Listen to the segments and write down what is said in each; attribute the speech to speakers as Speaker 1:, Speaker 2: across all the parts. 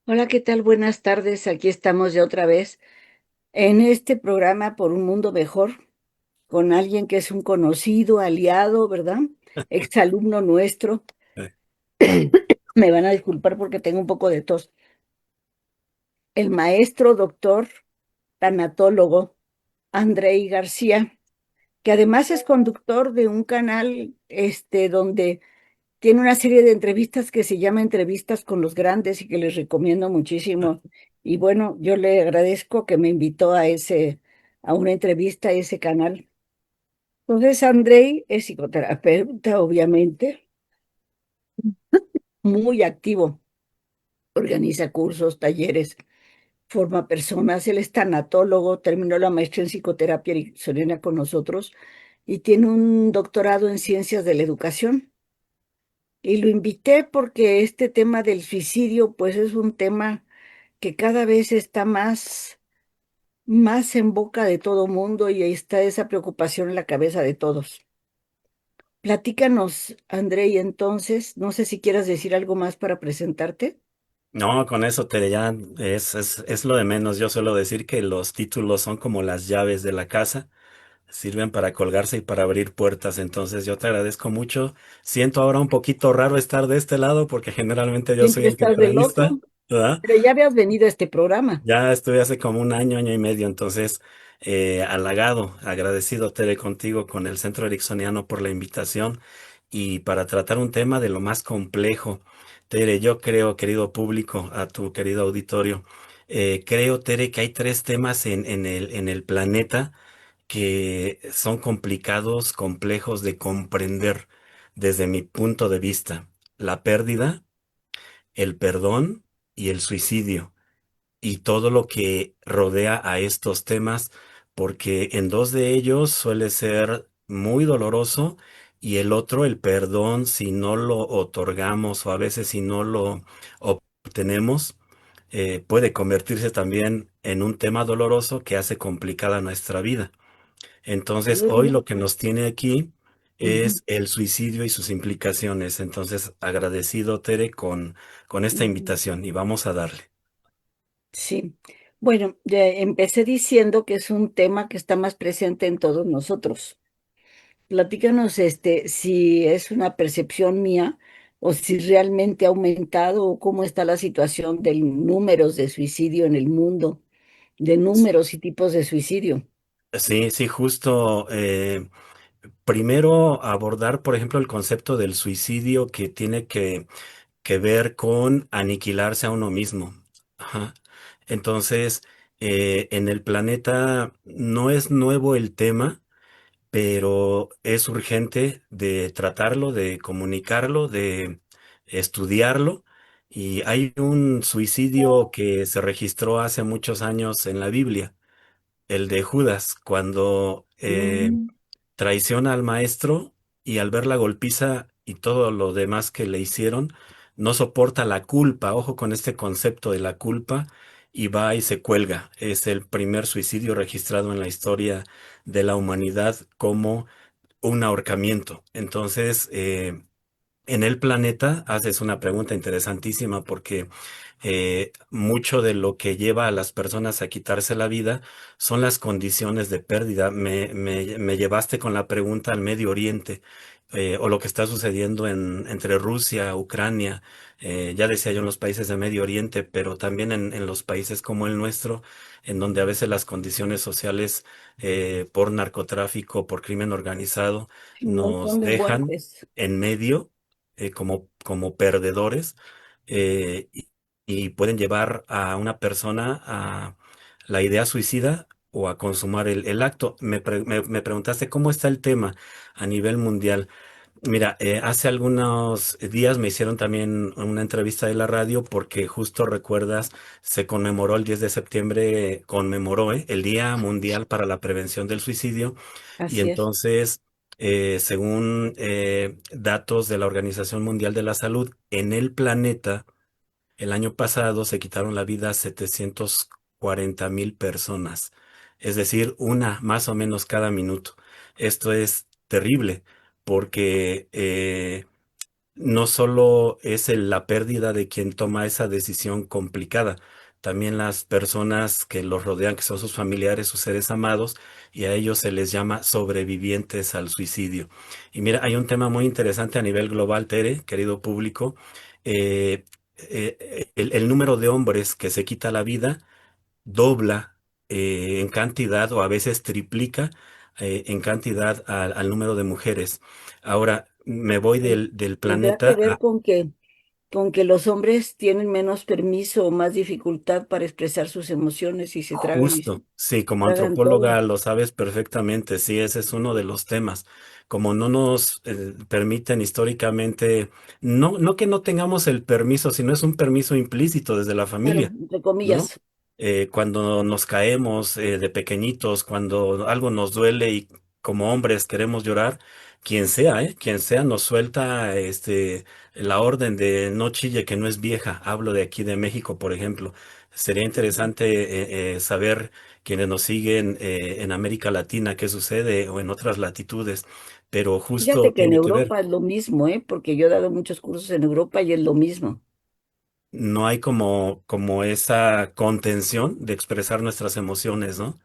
Speaker 1: Hola, ¿qué tal? Buenas tardes. Aquí estamos ya otra vez en este programa Por un Mundo Mejor, con alguien que es un conocido, aliado, ¿verdad? Exalumno nuestro.
Speaker 2: Eh,
Speaker 1: Me van a disculpar porque tengo un poco de tos. El maestro doctor tanatólogo Andrei García, que además es conductor de un canal donde tiene una serie de entrevistas que se llama Entrevistas con los Grandes y que les recomiendo muchísimo. Y bueno, yo le agradezco que me invitó a una entrevista a ese canal. Entonces, Andrei es psicoterapeuta, obviamente, muy activo. Organiza cursos, talleres, forma personas. Él es tanatólogo, terminó la maestría en psicoterapia ericksoniana con nosotros y tiene un doctorado en ciencias de la educación. Y lo invité porque este tema del suicidio, pues es un tema que cada vez está más en boca de todo mundo y ahí está esa preocupación en la cabeza de todos. Platícanos, André, y entonces, no sé si quieras decir algo más para presentarte.
Speaker 2: No, con eso te ya es lo de menos. Yo suelo decir que los títulos son como las llaves de la casa, sirven para colgarse y para abrir puertas. Entonces yo te agradezco mucho. Siento ahora un poquito raro estar de este lado porque generalmente yo soy
Speaker 1: Siempre
Speaker 2: el que
Speaker 1: estás del
Speaker 2: entrevista,
Speaker 1: otro,
Speaker 2: ¿verdad?
Speaker 1: pero ya habías venido a este programa.
Speaker 2: Ya estuve hace como un año, año y medio, entonces halagado, agradecido Tere contigo con el Centro Ericksoniano por la invitación y para tratar un tema de lo más complejo. Tere, yo creo, querido público, a tu querido auditorio, creo, Tere, que hay tres temas en el planeta que son complicados, complejos de comprender desde mi punto de vista. La pérdida, el perdón y el suicidio y todo lo que rodea a estos temas, porque en dos de ellos suele ser muy doloroso y el otro, el perdón, si no lo otorgamos o a veces si no lo obtenemos, puede convertirse también en un tema doloroso que hace complicada nuestra vida. Entonces, hoy lo que nos tiene aquí
Speaker 1: Ujú,
Speaker 2: es el suicidio y sus implicaciones. Entonces, agradecido, Tere, con esta
Speaker 1: ujú.
Speaker 2: invitación y vamos a darle.
Speaker 1: Sí. Bueno, ya empecé diciendo que es un tema que está más presente en todos nosotros. Platícanos, si es una percepción mía o si realmente ha aumentado o cómo está la situación de números de suicidio en el mundo, de números y tipos de suicidio.
Speaker 2: Sí, sí, justo. Primero abordar, por ejemplo, el concepto del suicidio que tiene que ver con aniquilarse a uno mismo. Ajá. Entonces, en el planeta no es nuevo el tema, pero es urgente de tratarlo, de comunicarlo, de estudiarlo. Y hay un suicidio que se registró hace muchos años en la Biblia, el de Judas, cuando
Speaker 1: Mm,
Speaker 2: traiciona al maestro y al ver la golpiza y todo lo demás que le hicieron, no soporta la culpa. Ojo con este concepto de la culpa y va y se cuelga. Es el primer suicidio registrado en la historia de la humanidad como un ahorcamiento. Entonces, en el planeta haces una pregunta interesantísima porque mucho de lo que lleva a las personas a quitarse la vida son las condiciones de pérdida. Me llevaste con la pregunta al Medio Oriente, o lo que está sucediendo entre Rusia, Ucrania, ya decía yo en los países de Medio Oriente, pero también en los países como el nuestro, en donde a veces las condiciones sociales por narcotráfico, por crimen organizado,
Speaker 1: sí, un montón
Speaker 2: nos
Speaker 1: de
Speaker 2: dejan
Speaker 1: muertes.
Speaker 2: en medio como perdedores, y pueden llevar a una persona a la idea suicida o a consumar el acto. Me preguntaste cómo está el tema a nivel mundial. Mira, hace algunos días me hicieron también una entrevista de la radio porque justo recuerdas, se conmemoró el 10 de septiembre, conmemoró, el Día Mundial para la Prevención del Suicidio y
Speaker 1: Así es.
Speaker 2: entonces, según datos de la Organización Mundial de la Salud, en el planeta, el año pasado se quitaron la vida 740,000 personas, es decir, una más o menos cada minuto. Esto es terrible porque no solo es la pérdida de quien toma esa decisión complicada, también las personas que los rodean, que son sus familiares, sus seres amados, y a ellos se les llama sobrevivientes al suicidio. Y mira, hay un tema muy interesante a nivel global, Tere, querido público. eh, el número de hombres que se quita la vida dobla en cantidad o a veces triplica en cantidad al número de mujeres. Ahora me voy
Speaker 1: Ten-
Speaker 2: del
Speaker 1: Tendrá que
Speaker 2: planeta
Speaker 1: ver
Speaker 2: a
Speaker 1: con que los hombres tienen menos permiso o más dificultad para expresar sus emociones y
Speaker 2: justo, sí, como
Speaker 1: tragan todo.
Speaker 2: antropóloga lo sabes perfectamente, sí, ese es uno de los temas. Como no nos permiten históricamente, no que no tengamos el permiso, sino es un permiso implícito desde la
Speaker 1: Claro,
Speaker 2: familia.
Speaker 1: entre
Speaker 2: ¿No?
Speaker 1: comillas.
Speaker 2: Cuando nos caemos de pequeñitos, cuando algo nos duele y como hombres queremos llorar, quien sea nos suelta la orden de no chille que no es vieja. Hablo de aquí de México, por ejemplo. Sería interesante saber quienes nos siguen en América Latina qué sucede o en otras latitudes, pero justo
Speaker 1: Fíjate que en
Speaker 2: tiene que ver.
Speaker 1: Europa es lo mismo, ¿eh? Porque yo he dado muchos cursos en Europa y es lo mismo.
Speaker 2: No hay como esa contención de expresar nuestras emociones, ¿no?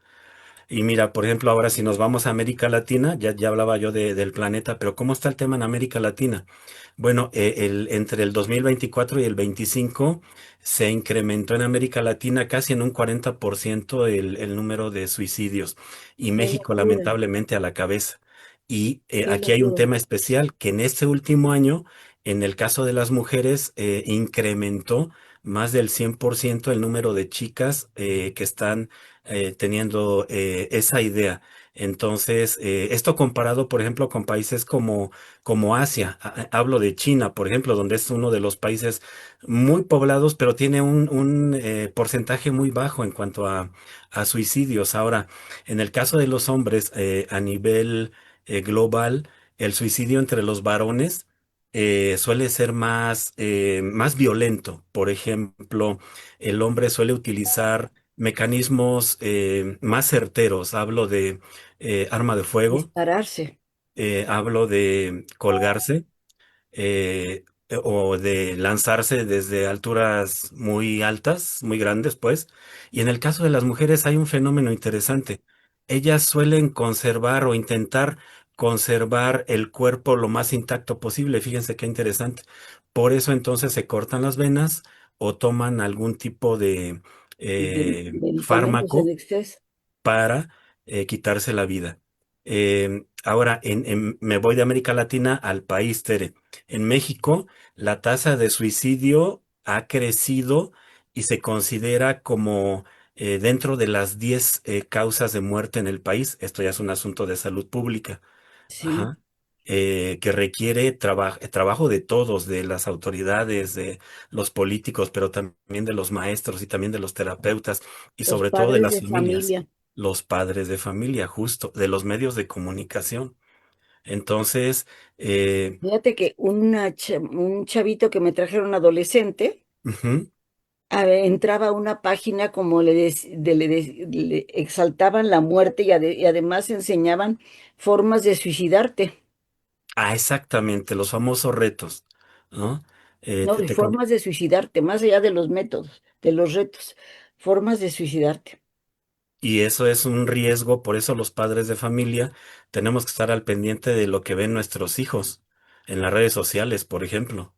Speaker 2: Y mira, por ejemplo, ahora si nos vamos a América Latina, ya hablaba yo del planeta, pero ¿cómo está el tema en América Latina? Bueno, entre el 2024 y el 25 se incrementó en América Latina casi en un 40% el número de suicidios y
Speaker 1: Qué
Speaker 2: México
Speaker 1: locura,
Speaker 2: lamentablemente a la cabeza. Y
Speaker 1: qué
Speaker 2: aquí hay un
Speaker 1: locura.
Speaker 2: tema especial que en este último año, en el caso de las mujeres, incrementó más del 100% el número de chicas que están teniendo esa idea. Entonces, esto comparado, por ejemplo, con países como Asia, hablo de China, por ejemplo, donde es uno de los países muy poblados, pero tiene un porcentaje muy bajo en cuanto a suicidios. Ahora, en el caso de los hombres, a nivel global, el suicidio entre los varones suele ser más violento. Por ejemplo, el hombre suele utilizar mecanismos más certeros. Hablo de arma de fuego,
Speaker 1: Dispararse,
Speaker 2: hablo de colgarse o de lanzarse desde alturas muy altas, muy grandes, pues. Y en el caso de las mujeres hay un fenómeno interesante. Ellas suelen conservar o intentar conservar el cuerpo lo más intacto posible. Fíjense qué interesante. Por eso entonces se cortan las venas o toman algún tipo de
Speaker 1: medicamentos en
Speaker 2: fármaco
Speaker 1: exceso.
Speaker 2: para quitarse la vida. Ahora, me voy de América Latina al país, Tere. En México, la tasa de suicidio ha crecido y se considera como dentro de las 10 causas de muerte en el país. Esto ya es un asunto de salud pública.
Speaker 1: Sí,
Speaker 2: Ajá. Que requiere trabajo de todos, de las autoridades, de los políticos, pero también de los maestros y también de los terapeutas y
Speaker 1: los
Speaker 2: sobre todo de
Speaker 1: padres
Speaker 2: las
Speaker 1: de
Speaker 2: familias,
Speaker 1: familia.
Speaker 2: los padres de familia, justo, de los medios de comunicación. Entonces, eh,
Speaker 1: Fíjate que un chavito que me trajeron adolescente,
Speaker 2: ujú.
Speaker 1: entraba a una página como le exaltaban la muerte y además enseñaban formas de suicidarte,
Speaker 2: Exactamente, los famosos retos, ¿no? Eh,
Speaker 1: ¿no?
Speaker 2: te,
Speaker 1: De
Speaker 2: te con-
Speaker 1: formas de suicidarte, más allá de los métodos, de los retos, formas de suicidarte.
Speaker 2: y eso es un riesgo, por eso los padres de familia tenemos que estar al pendiente de lo que ven nuestros hijos en las redes sociales, por ejemplo.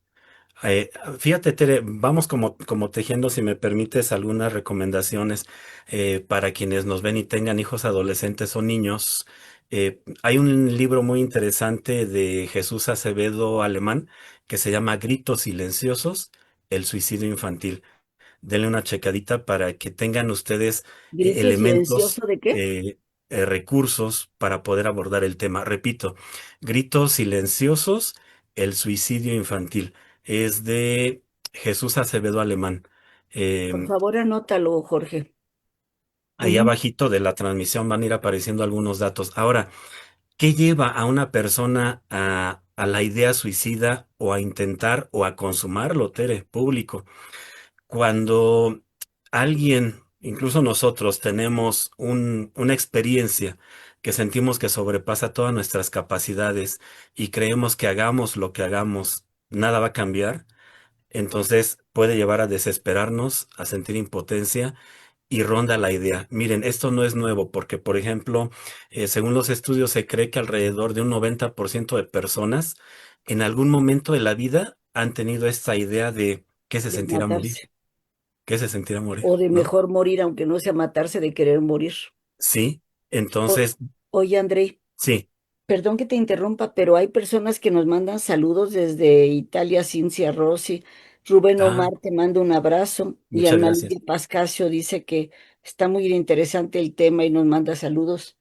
Speaker 2: Eh, Fíjate, Tere, vamos como tejiendo, si me permites, algunas recomendaciones para quienes nos ven y tengan hijos adolescentes o niños. Hay un libro muy interesante de Jesús Acevedo Alemán que se llama Gritos Silenciosos, el suicidio infantil. Denle una checadita para que tengan ustedes
Speaker 1: ¿Grito
Speaker 2: elementos,
Speaker 1: silencioso de qué?
Speaker 2: recursos para poder abordar el tema. Repito, Gritos Silenciosos, el suicidio infantil. Es de Jesús Acevedo Alemán.
Speaker 1: Por
Speaker 2: Eh,
Speaker 1: favor, anótalo, Jorge.
Speaker 2: Ahí
Speaker 1: Ujú.
Speaker 2: abajito de la transmisión van a ir apareciendo algunos datos. Ahora, ¿qué lleva a una persona a la idea suicida o a intentar o a consumarlo, Tere, público? Cuando alguien, incluso nosotros, tenemos una experiencia que sentimos que sobrepasa todas nuestras capacidades y creemos que hagamos lo que hagamos, nada va a cambiar, entonces puede llevar a desesperarnos, a sentir impotencia y ronda la idea. Miren, esto no es nuevo porque, por ejemplo, según los estudios se cree que alrededor de un 90% de personas en algún momento de la vida han tenido esta idea de qué se
Speaker 1: de
Speaker 2: sentirá morir,
Speaker 1: matarse.
Speaker 2: qué se sentirá morir,
Speaker 1: O de
Speaker 2: ¿no?
Speaker 1: mejor morir, aunque no sea matarse, de querer morir.
Speaker 2: Sí,
Speaker 1: O-
Speaker 2: entonces,
Speaker 1: Oye, André,
Speaker 2: sí.
Speaker 1: perdón que te interrumpa, pero hay personas que nos mandan saludos desde Italia, Cincia Rossi. Rubén
Speaker 2: Ah,
Speaker 1: Omar te manda un abrazo y
Speaker 2: muchas
Speaker 1: Alma
Speaker 2: gracias.
Speaker 1: Lidia Pascasio dice que está muy interesante el tema y nos manda saludos.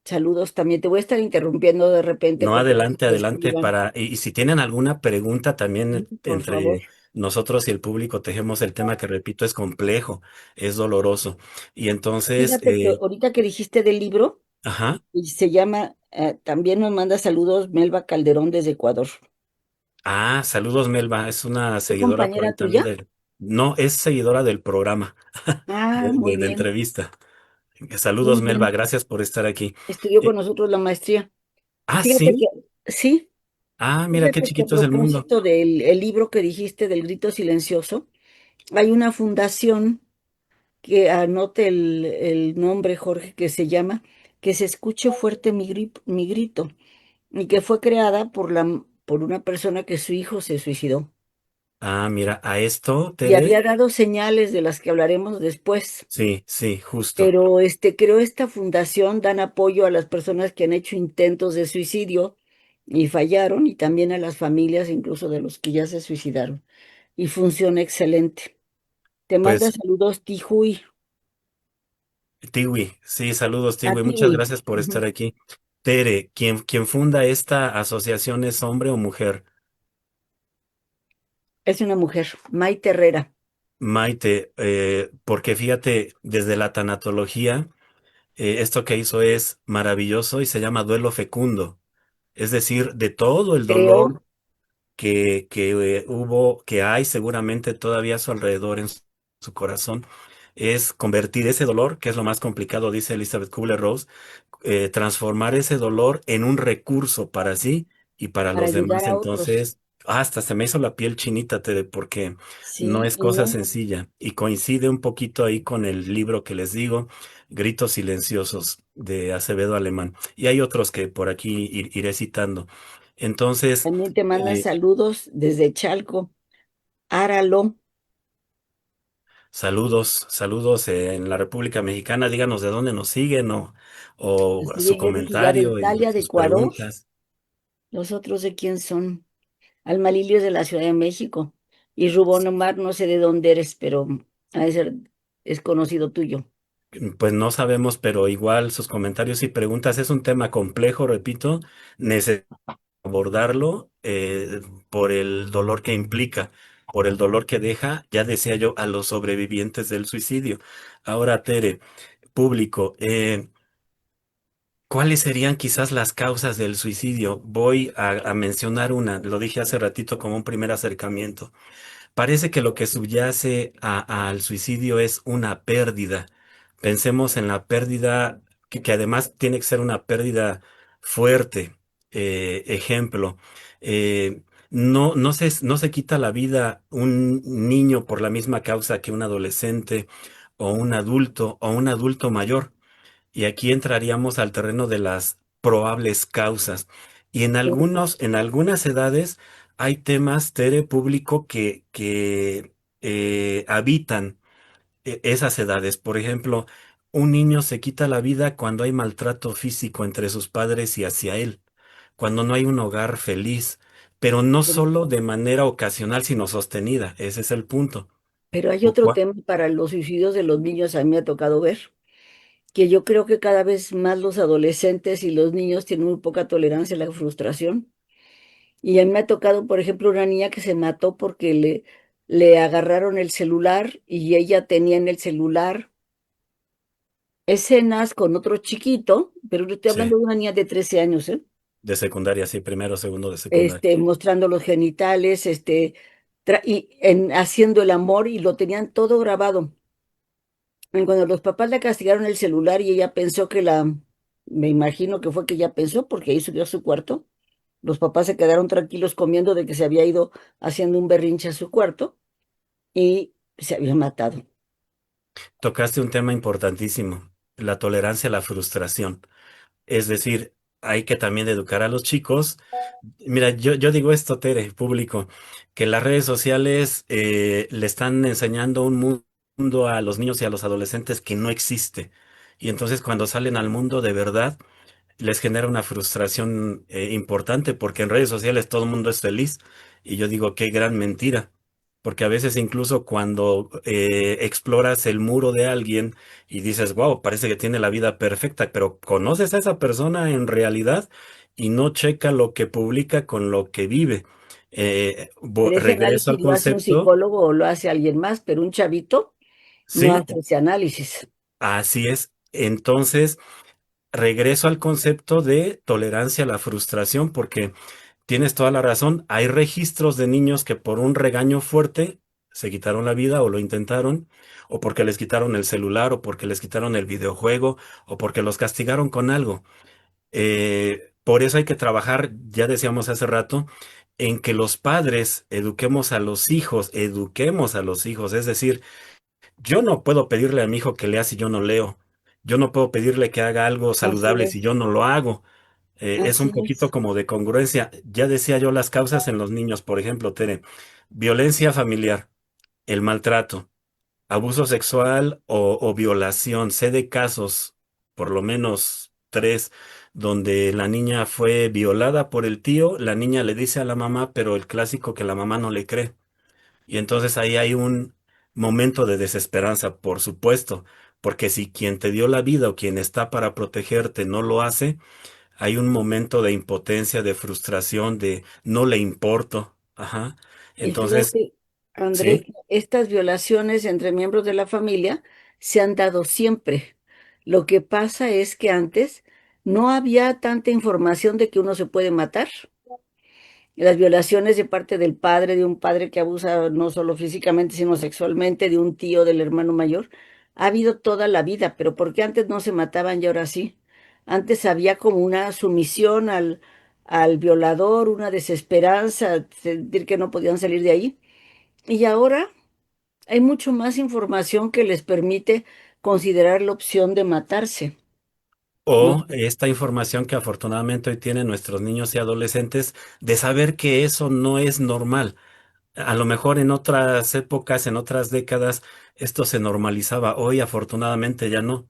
Speaker 1: Saludos también. Te voy a estar interrumpiendo de repente
Speaker 2: No,
Speaker 1: porque no
Speaker 2: adelante,
Speaker 1: te
Speaker 2: adelante
Speaker 1: escriban.
Speaker 2: y si tienen alguna pregunta también
Speaker 1: Por favor.
Speaker 2: entre nosotros y el público tejemos el tema que repito es complejo, es doloroso. Y entonces,
Speaker 1: Fíjate que ahorita que dijiste del libro,
Speaker 2: ajá,
Speaker 1: y se llama, también nos manda saludos Melba Calderón desde Ecuador.
Speaker 2: saludos Melba, es una
Speaker 1: ¿Es
Speaker 2: seguidora por ahí
Speaker 1: compañera
Speaker 2: también
Speaker 1: tuya?
Speaker 2: no, es seguidora del programa,
Speaker 1: Ah, muy
Speaker 2: de
Speaker 1: bien,
Speaker 2: entrevista.
Speaker 1: muy
Speaker 2: Saludos Melba,
Speaker 1: bien.
Speaker 2: gracias por estar aquí.
Speaker 1: Estudió con
Speaker 2: Eh,
Speaker 1: nosotros la maestría. Fíjate
Speaker 2: sí,
Speaker 1: que, sí,
Speaker 2: mira qué
Speaker 1: fíjate que a
Speaker 2: chiquito es el mundo.
Speaker 1: propósito del el libro que dijiste del grito silencioso, hay una fundación que anote el nombre, Jorge, que se llama Que se escuche fuerte mi grito, y que fue creada por una persona que su hijo se suicidó
Speaker 2: Mira, a esto,
Speaker 1: y había
Speaker 2: Tere,
Speaker 1: dado señales de las que hablaremos después.
Speaker 2: sí, sí, justo.
Speaker 1: Pero creó esta fundación, dan apoyo a las personas que han hecho intentos de suicidio y fallaron, y también a las familias, incluso de los que ya se suicidaron. Y funciona excelente. Te manda
Speaker 2: Pues
Speaker 1: saludos, Tijuy,
Speaker 2: Tiwi, sí, saludos
Speaker 1: a
Speaker 2: Tiwi, muchas
Speaker 1: Tiwi.
Speaker 2: gracias por
Speaker 1: Ujú.
Speaker 2: estar aquí. Tere, ¿quién funda esta asociación es hombre o mujer?
Speaker 1: Es una mujer, Maite Herrera.
Speaker 2: Maite, porque fíjate, desde la tanatología, esto que hizo es maravilloso y se llama duelo fecundo. Es decir, de todo el
Speaker 1: Creó
Speaker 2: dolor que hubo, que hay seguramente todavía a su alrededor en su corazón, es convertir ese dolor, que es lo más complicado, dice Elizabeth Kubler-Ross, transformar ese dolor en un recurso para sí y para
Speaker 1: para
Speaker 2: los
Speaker 1: ayudar
Speaker 2: demás.
Speaker 1: a otros.
Speaker 2: Entonces, hasta se me hizo la piel chinita, Tere, porque no
Speaker 1: Sí,
Speaker 2: es
Speaker 1: y
Speaker 2: cosa
Speaker 1: no,
Speaker 2: sencilla. Y coincide un poquito ahí con el libro que les digo, Gritos Silenciosos, de Acevedo Alemán. Y hay otros que por aquí iré citando. Entonces,
Speaker 1: también te mandan
Speaker 2: eh,
Speaker 1: saludos desde Chalco, Áralo,
Speaker 2: saludos, saludos en la República Mexicana. Díganos de dónde nos siguen o
Speaker 1: así
Speaker 2: su
Speaker 1: yo dije ya de
Speaker 2: comentario y
Speaker 1: Italia, de
Speaker 2: sus
Speaker 1: Ecuador.
Speaker 2: preguntas.
Speaker 1: Los otros de quién son. Alma Lilios de la Ciudad de México. Y Rubón Omar, no sé de dónde eres, pero ha de ser, es conocido tuyo.
Speaker 2: Pues no sabemos, pero igual sus comentarios y preguntas es un tema complejo, repito, necesitamos abordarlo por el dolor que implica, por el dolor que deja, ya decía yo, a los sobrevivientes del suicidio. Ahora, Tere, público, ¿cuáles serían quizás las causas del suicidio? Voy a mencionar una, lo dije hace ratito como un primer acercamiento. Parece que lo que subyace al suicidio es una pérdida. Pensemos en la pérdida, que además tiene que ser una pérdida fuerte. Ejemplo, eh, no se quita la vida un niño por la misma causa que un adolescente o un adulto mayor. Y aquí entraríamos al terreno de las probables causas. Y en algunas edades hay temas, Tere, público que habitan esas edades. Por ejemplo, un niño se quita la vida cuando hay maltrato físico entre sus padres y hacia él, cuando no hay un hogar feliz, pero no
Speaker 1: Pero,
Speaker 2: solo de manera ocasional, sino sostenida. Ese es el punto.
Speaker 1: pero hay otro tema para los suicidios de los niños, a mí me ha tocado ver, que yo creo que cada vez más los adolescentes y los niños tienen muy poca tolerancia a la frustración. Y a mí me ha tocado, por ejemplo, una niña que se mató porque le agarraron el celular y ella tenía en el celular escenas con otro chiquito, pero yo estoy
Speaker 2: Sí,
Speaker 1: hablando de una niña de 13 años, ¿eh?
Speaker 2: de secundaria, sí, primero, segundo de secundaria.
Speaker 1: Mostrando los genitales, haciendo el amor, y lo tenían todo grabado. Y cuando los papás le castigaron el celular y ella pensó me imagino que fue que ella pensó, porque ahí subió a su cuarto, Los papás se quedaron tranquilos comiendo de que se había ido haciendo un berrinche a su cuarto y se había matado.
Speaker 2: Tocaste un tema importantísimo, la tolerancia a la frustración. Es decir, hay que también educar a los chicos. Mira, yo digo esto, Tere, público, que las redes sociales le están enseñando un mundo a los niños y a los adolescentes que no existe. Y entonces cuando salen al mundo de verdad, les genera una frustración importante porque en redes sociales todo el mundo es feliz y yo digo qué gran mentira, porque a veces incluso cuando exploras el muro de alguien y dices, wow, parece que tiene la vida perfecta, pero conoces a esa persona en realidad y no checa lo que publica con lo que vive.
Speaker 1: Ese
Speaker 2: Regreso
Speaker 1: análisis
Speaker 2: al
Speaker 1: lo hace un
Speaker 2: concepto,
Speaker 1: psicólogo o lo hace alguien más, pero un chavito no
Speaker 2: sí,
Speaker 1: hace ese análisis.
Speaker 2: así es. Entonces, regreso al concepto de tolerancia a la frustración, porque tienes toda la razón. Hay registros de niños que por un regaño fuerte se quitaron la vida o lo intentaron, o porque les quitaron el celular, o porque les quitaron el videojuego, o porque los castigaron con algo. Por eso hay que trabajar, ya decíamos hace rato, en que los padres eduquemos a los hijos. Es decir, yo no puedo pedirle a mi hijo que lea si yo no leo. Yo no puedo pedirle que haga algo
Speaker 1: Así
Speaker 2: saludable si
Speaker 1: es,
Speaker 2: yo no lo hago. Es un
Speaker 1: así
Speaker 2: poquito
Speaker 1: es.
Speaker 2: como de congruencia. Ya decía yo las causas en los niños, por ejemplo, Tere, violencia familiar, el maltrato, abuso sexual o violación. Sé de casos, por lo menos tres, donde la niña fue violada por el tío, la niña le dice a la mamá, pero el clásico que la mamá no le cree. Y entonces ahí hay un momento de desesperanza, por supuesto, porque si quien te dio la vida o quien está para protegerte no lo hace, hay un momento de impotencia, de frustración, de no le importo. Ajá.
Speaker 1: Y
Speaker 2: Entonces,
Speaker 1: fíjate, André,
Speaker 2: sí.
Speaker 1: que estas violaciones entre miembros de la familia se han dado siempre. Lo que pasa es que antes no había tanta información de que uno se puede matar. Las violaciones de parte del padre, de un padre que abusa no solo físicamente, sino sexualmente, de un tío, del hermano mayor, ha habido toda la vida, pero ¿por qué antes no se mataban y ahora sí? Antes había como una sumisión al violador, una desesperanza, sentir que no podían salir de ahí. Y ahora hay mucho más información que les permite considerar la opción de matarse, ¿no?
Speaker 2: O esta información que afortunadamente hoy tienen nuestros niños y adolescentes de saber que eso no es normal. A lo mejor en otras épocas, en otras décadas, esto se normalizaba. Hoy afortunadamente ya no.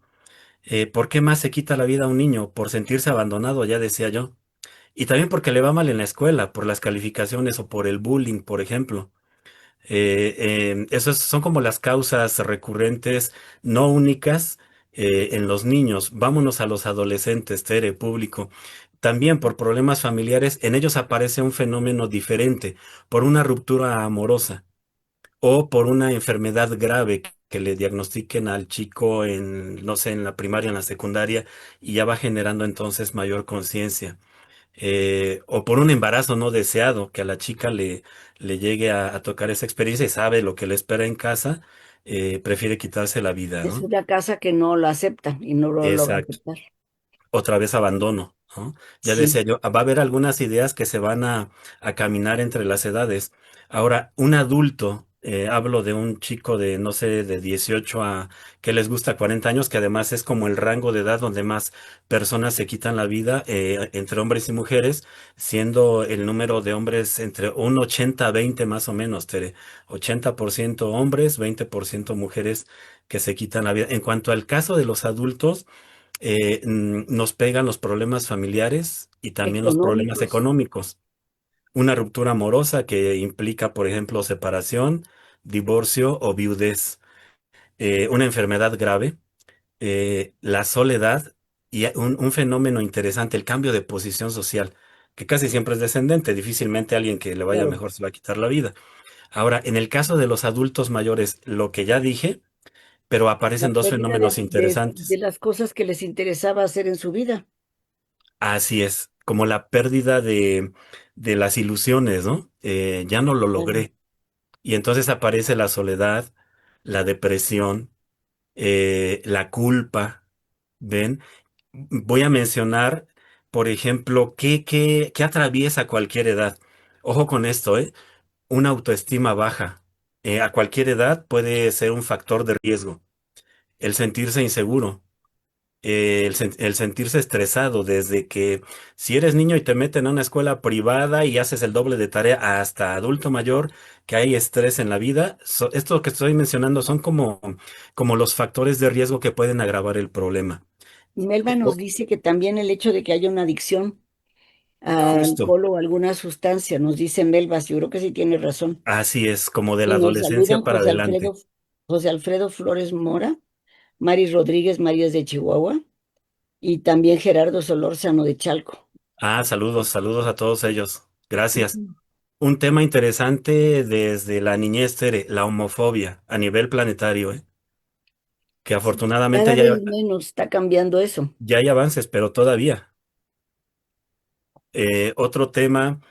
Speaker 2: ¿Por qué más se quita la vida a un niño? Por sentirse abandonado, ya decía yo. Y también porque le va mal en la escuela, por las calificaciones o por el bullying, por ejemplo. Esas son como las causas recurrentes, no únicas, en los niños. Vámonos a los adolescentes, Tere, público. También por problemas familiares, en ellos aparece un fenómeno diferente, por una ruptura amorosa o por una enfermedad grave que le diagnostiquen al chico en, no sé, en la primaria, en la secundaria, y ya va generando entonces mayor conciencia o por un embarazo no deseado, que a la chica le llegue a tocar esa experiencia y sabe lo que le espera en casa, prefiere quitarse la vida,
Speaker 1: Es
Speaker 2: ¿no?
Speaker 1: una casa que no lo acepta y no lo logra
Speaker 2: Exacto.
Speaker 1: aceptar.
Speaker 2: Otra vez abandono, ¿no? Ya
Speaker 1: Sí.
Speaker 2: decía yo, va a haber algunas ideas que se van a caminar entre las edades. Ahora, un adulto, hablo de un chico de, no sé, de 18 a que les gusta 40 años, que además es como el rango de edad donde más personas se quitan la vida, entre hombres y mujeres, siendo el número de hombres entre un 80-20 más o menos, Tere. 80% hombres, 20% mujeres que se quitan la vida. En cuanto al caso de los adultos, nos pegan los problemas familiares y también los problemas
Speaker 1: Económicos.
Speaker 2: económicos. Una ruptura amorosa que implica, por ejemplo, separación, divorcio o viudez. Una enfermedad grave, la soledad y un fenómeno interesante, el cambio de posición social, que casi siempre es descendente. Difícilmente alguien que le vaya
Speaker 1: Claro.
Speaker 2: mejor se va a quitar la vida. Ahora, en el caso de los adultos mayores, lo que ya dije, pero
Speaker 1: La
Speaker 2: aparecen dos
Speaker 1: pérdida
Speaker 2: fenómenos
Speaker 1: de
Speaker 2: interesantes.
Speaker 1: las cosas que les interesaba hacer en su vida.
Speaker 2: Así es, como la pérdida de las ilusiones, ¿no? Ya no lo
Speaker 1: Claro.
Speaker 2: logré. Y entonces aparece la soledad, la depresión, la culpa, ¿ven? Voy a mencionar por ejemplo, ¿qué atraviesa cualquier edad? Ojo con esto, ¿eh? Una autoestima baja. A cualquier edad puede ser un factor de riesgo. El sentirse inseguro, el sentirse estresado, desde que si eres niño y te meten a una escuela privada y haces el doble de tarea hasta adulto mayor, que hay estrés en la vida. Esto que estoy mencionando son como los factores de riesgo que pueden agravar el problema.
Speaker 1: Melba nos dice que también el hecho de que haya una adicción a
Speaker 2: Justo,
Speaker 1: alcohol o alguna sustancia, nos dice Melba, yo creo que sí tiene razón.
Speaker 2: así es, como de la
Speaker 1: Y nos
Speaker 2: adolescencia
Speaker 1: saludan
Speaker 2: para adelante.
Speaker 1: José Alfredo Flores Mora, Mari Rodríguez Marías de Chihuahua y también Gerardo Solórzano de Chalco.
Speaker 2: Saludos, saludos a todos ellos. Gracias.
Speaker 1: Ujú.
Speaker 2: Un tema interesante desde la niñez, Tere, la homofobia a nivel planetario, ¿eh? Que
Speaker 1: Sí,
Speaker 2: afortunadamente
Speaker 1: cada vez menos está cambiando eso.
Speaker 2: ya hay avances, pero todavía. Otro tema,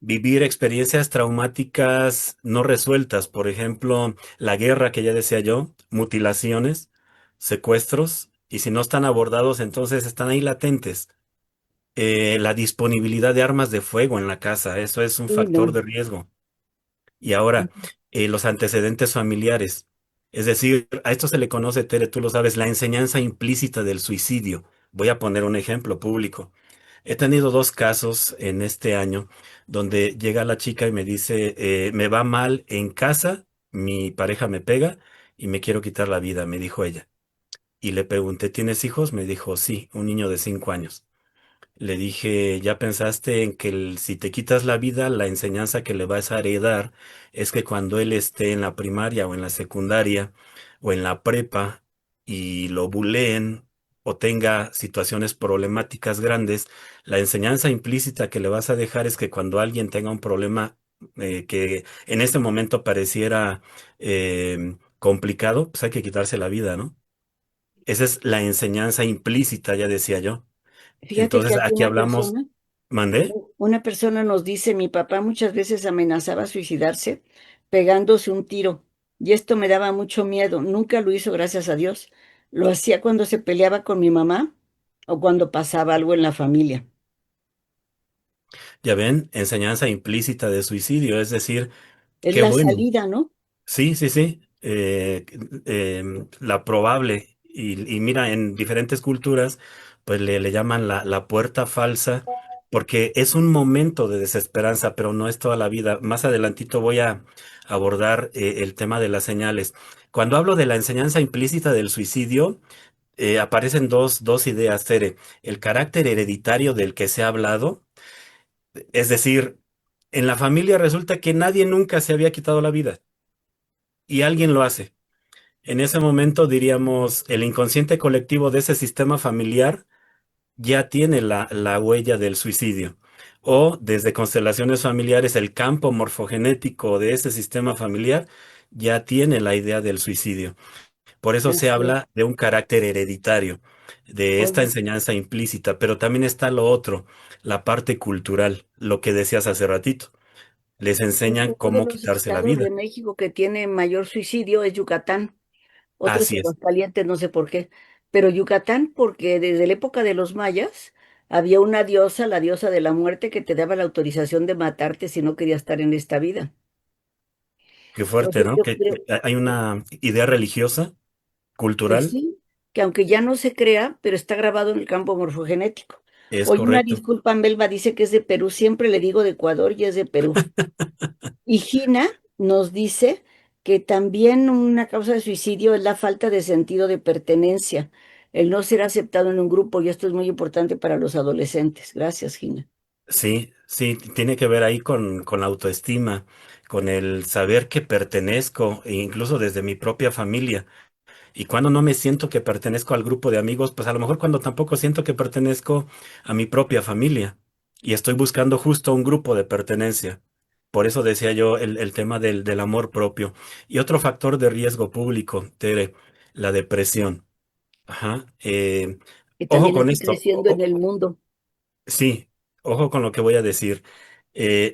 Speaker 2: vivir experiencias traumáticas no resueltas, por ejemplo, la guerra que ya decía yo, mutilaciones, secuestros, y si no están abordados, entonces están ahí latentes. La disponibilidad de armas de fuego en la casa, eso es un
Speaker 1: Uy,
Speaker 2: factor
Speaker 1: no.
Speaker 2: de riesgo. Y ahora, los antecedentes familiares. Es decir, a esto se le conoce, Tere, tú lo sabes, la enseñanza implícita del suicidio. Voy a poner un ejemplo público. He tenido dos casos en este año donde llega la chica y me dice, me va mal en casa, mi pareja me pega y me quiero quitar la vida, me dijo ella. Y le pregunté, ¿tienes hijos? Me dijo, sí, un niño de 5 años. Le dije, ¿ya pensaste en que si te quitas la vida, la enseñanza que le vas a heredar es que cuando él esté en la primaria o en la secundaria o en la prepa y lo buleen o tenga situaciones problemáticas grandes, la enseñanza implícita que le vas a dejar es que cuando alguien tenga un problema que en este momento pareciera complicado, pues hay que quitarse la vida, ¿no? Esa es la enseñanza implícita, ya decía yo.
Speaker 1: Fíjate que
Speaker 2: Entonces,
Speaker 1: aquí
Speaker 2: aquí hablamos, ¿mandé?
Speaker 1: una persona nos dice, mi papá muchas veces amenazaba suicidarse pegándose un tiro y esto me daba mucho miedo. Nunca lo hizo, gracias a Dios. Lo hacía cuando se peleaba con mi mamá o cuando pasaba algo en la familia.
Speaker 2: Ya ven, enseñanza implícita de suicidio, es decir,
Speaker 1: Es
Speaker 2: qué
Speaker 1: la
Speaker 2: bueno.
Speaker 1: salida, ¿no?
Speaker 2: Sí, sí, sí. La probable. Y mira, en diferentes culturas, pues le llaman la puerta falsa, porque es un momento de desesperanza, pero no es toda la vida. Más adelantito voy a abordar el tema de las señales. Cuando hablo de la enseñanza implícita del suicidio, aparecen dos ideas, Tere. El carácter hereditario del que se ha hablado, es decir, en la familia resulta que nadie nunca se había quitado la vida y alguien lo hace. En ese momento diríamos, el inconsciente colectivo de ese sistema familiar ya tiene la huella del suicidio. O desde constelaciones familiares, el campo morfogenético de ese sistema familiar ya tiene la idea del suicidio. Por eso se
Speaker 1: Así es.
Speaker 2: habla de un carácter hereditario, de esta
Speaker 1: Oye,
Speaker 2: enseñanza implícita, pero también está lo otro, la parte cultural, lo que decías hace ratito. Les
Speaker 1: pues
Speaker 2: enseñan
Speaker 1: uno de
Speaker 2: cómo
Speaker 1: los
Speaker 2: quitarse la
Speaker 1: estados de
Speaker 2: vida.
Speaker 1: México que tiene mayor suicidio es Yucatán. Otros
Speaker 2: Así es,
Speaker 1: Aguascalientes, no sé por qué, pero Yucatán, porque desde la época de los mayas había una diosa, la diosa de la muerte, que te daba la autorización de matarte si no querías estar en esta vida.
Speaker 2: qué fuerte,
Speaker 1: Entonces
Speaker 2: ¿no?
Speaker 1: yo
Speaker 2: Que
Speaker 1: creo,
Speaker 2: hay una idea religiosa,
Speaker 1: pues
Speaker 2: cultural,
Speaker 1: sí, que aunque ya no se crea, pero está grabado en el campo morfogenético.
Speaker 2: es
Speaker 1: Oye, una
Speaker 2: correcto.
Speaker 1: disculpa, Melba dice que es de Perú, siempre le digo de Ecuador y es de Perú. Y Gina nos dice que también una causa de suicidio es la falta de sentido de pertenencia, el no ser aceptado en un grupo, y esto es muy importante para los adolescentes. Gracias, Gina.
Speaker 2: Sí, sí, tiene que ver ahí con la autoestima, con el saber que pertenezco, e incluso desde mi propia familia. Y cuando no me siento que pertenezco al grupo de amigos, pues a lo mejor cuando tampoco siento que pertenezco a mi propia familia. Y estoy buscando justo un grupo de pertenencia. Por eso decía yo el tema del amor propio. Y otro factor de riesgo público, Tere, la depresión. Ajá.
Speaker 1: Que
Speaker 2: Ojo
Speaker 1: también
Speaker 2: con
Speaker 1: está
Speaker 2: esto.
Speaker 1: creciendo en el mundo.
Speaker 2: Sí, ojo con lo que voy a decir.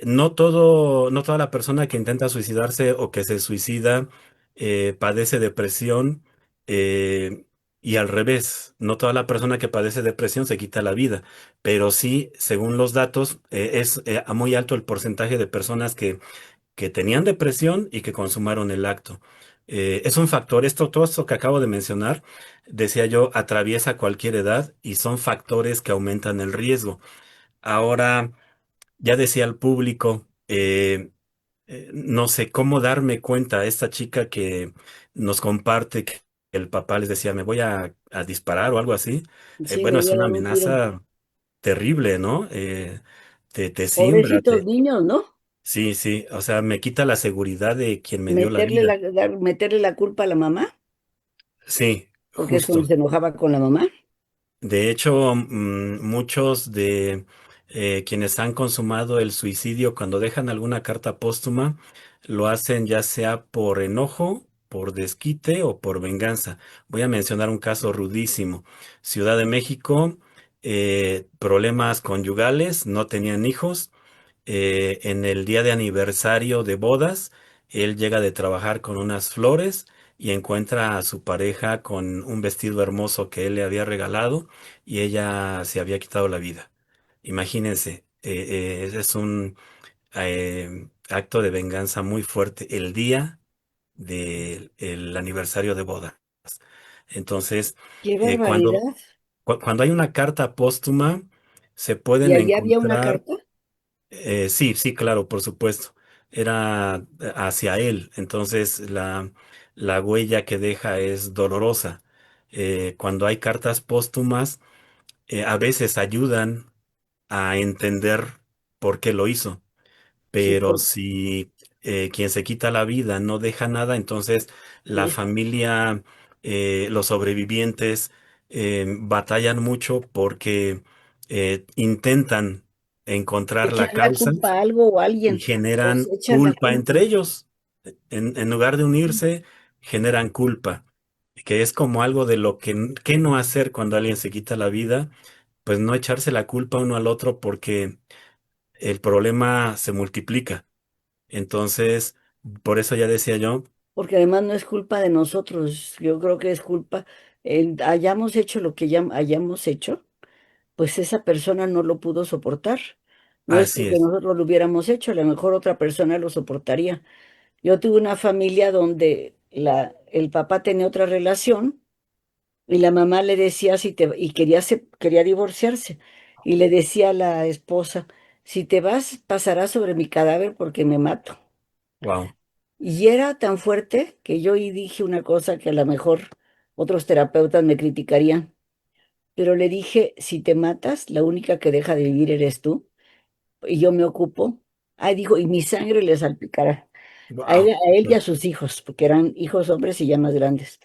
Speaker 2: No toda la persona que intenta suicidarse o que se suicida padece depresión. Y al revés, no toda la persona que padece depresión se quita la vida, pero sí, según los datos, es muy alto el porcentaje de personas que tenían depresión y que consumaron el acto. Es un factor, todo esto que acabo de mencionar, decía yo, atraviesa cualquier edad y son factores que aumentan el riesgo. Ahora, ya decía el público, no sé cómo darme cuenta, esta chica que nos comparte que el papá les decía, me voy a disparar o algo así.
Speaker 1: Sí, me
Speaker 2: Bueno,
Speaker 1: voy
Speaker 2: es
Speaker 1: a
Speaker 2: una
Speaker 1: dar un tiro.
Speaker 2: amenaza terrible, ¿no? Te simbra,
Speaker 1: Pobrecitos niños, ¿no?
Speaker 2: sí, sí, o sea, me quita la seguridad de quien me dio la
Speaker 1: Meterle
Speaker 2: vida.
Speaker 1: meterle la culpa a la mamá,
Speaker 2: Sí,
Speaker 1: porque es cuando
Speaker 2: justo.
Speaker 1: se enojaba con la mamá.
Speaker 2: De hecho, muchos de quienes han consumado el suicidio, cuando dejan alguna carta póstuma, lo hacen ya sea por enojo, por desquite o por venganza. Voy a mencionar un caso rudísimo. Ciudad de México, problemas conyugales, no tenían hijos. En el día de aniversario de bodas, él llega de trabajar con unas flores y encuentra a su pareja con un vestido hermoso que él le había regalado y ella se había quitado la vida. Imagínense, es un acto de venganza muy fuerte el día del aniversario de boda. Entonces,
Speaker 1: ¡Qué
Speaker 2: eh, cuando,
Speaker 1: barbaridad!
Speaker 2: cuando hay una carta póstuma, se
Speaker 1: ¿Y
Speaker 2: pueden
Speaker 1: allá había una
Speaker 2: encontrar.
Speaker 1: carta?
Speaker 2: Sí, sí, claro, por supuesto. Era hacia él, entonces la huella que deja es dolorosa. Cuando hay cartas póstumas, a veces ayudan a entender por qué lo hizo,
Speaker 1: Sí,
Speaker 2: pero si quien se quita la vida no deja nada, entonces la
Speaker 1: sí.
Speaker 2: familia, los sobrevivientes, batallan mucho porque intentan encontrar la
Speaker 1: Echar la
Speaker 2: causa
Speaker 1: culpa a algo o a
Speaker 2: y
Speaker 1: alguien. O
Speaker 2: generan
Speaker 1: se echan la
Speaker 2: culpa
Speaker 1: culpa.
Speaker 2: entre ellos. En lugar de unirse, generan culpa, que es como algo de lo que no hacer cuando alguien se quita la vida, pues no echarse la culpa uno al otro porque el problema se multiplica. Entonces, por eso ya decía yo,
Speaker 1: Porque además no es culpa de nosotros. Yo creo que es culpa, hayamos hecho lo que ya hayamos hecho, pues esa persona no lo pudo soportar. No es
Speaker 2: así
Speaker 1: porque
Speaker 2: es.
Speaker 1: nosotros lo hubiéramos hecho, a lo mejor otra persona lo soportaría. Yo tuve una familia donde el papá tenía otra relación y la mamá le decía si te, y quería divorciarse. Y le decía a la esposa, si te vas, pasarás sobre mi cadáver porque me mato.
Speaker 2: Wow.
Speaker 1: Y era tan fuerte que yo y dije una cosa que a lo mejor otros terapeutas me criticarían, pero le dije, si te matas, la única que deja de vivir eres tú, y yo me ocupo. Ay, dijo, y mi sangre le salpicará
Speaker 2: Wow.
Speaker 1: a él y a sus hijos, porque eran hijos hombres y ya más grandes.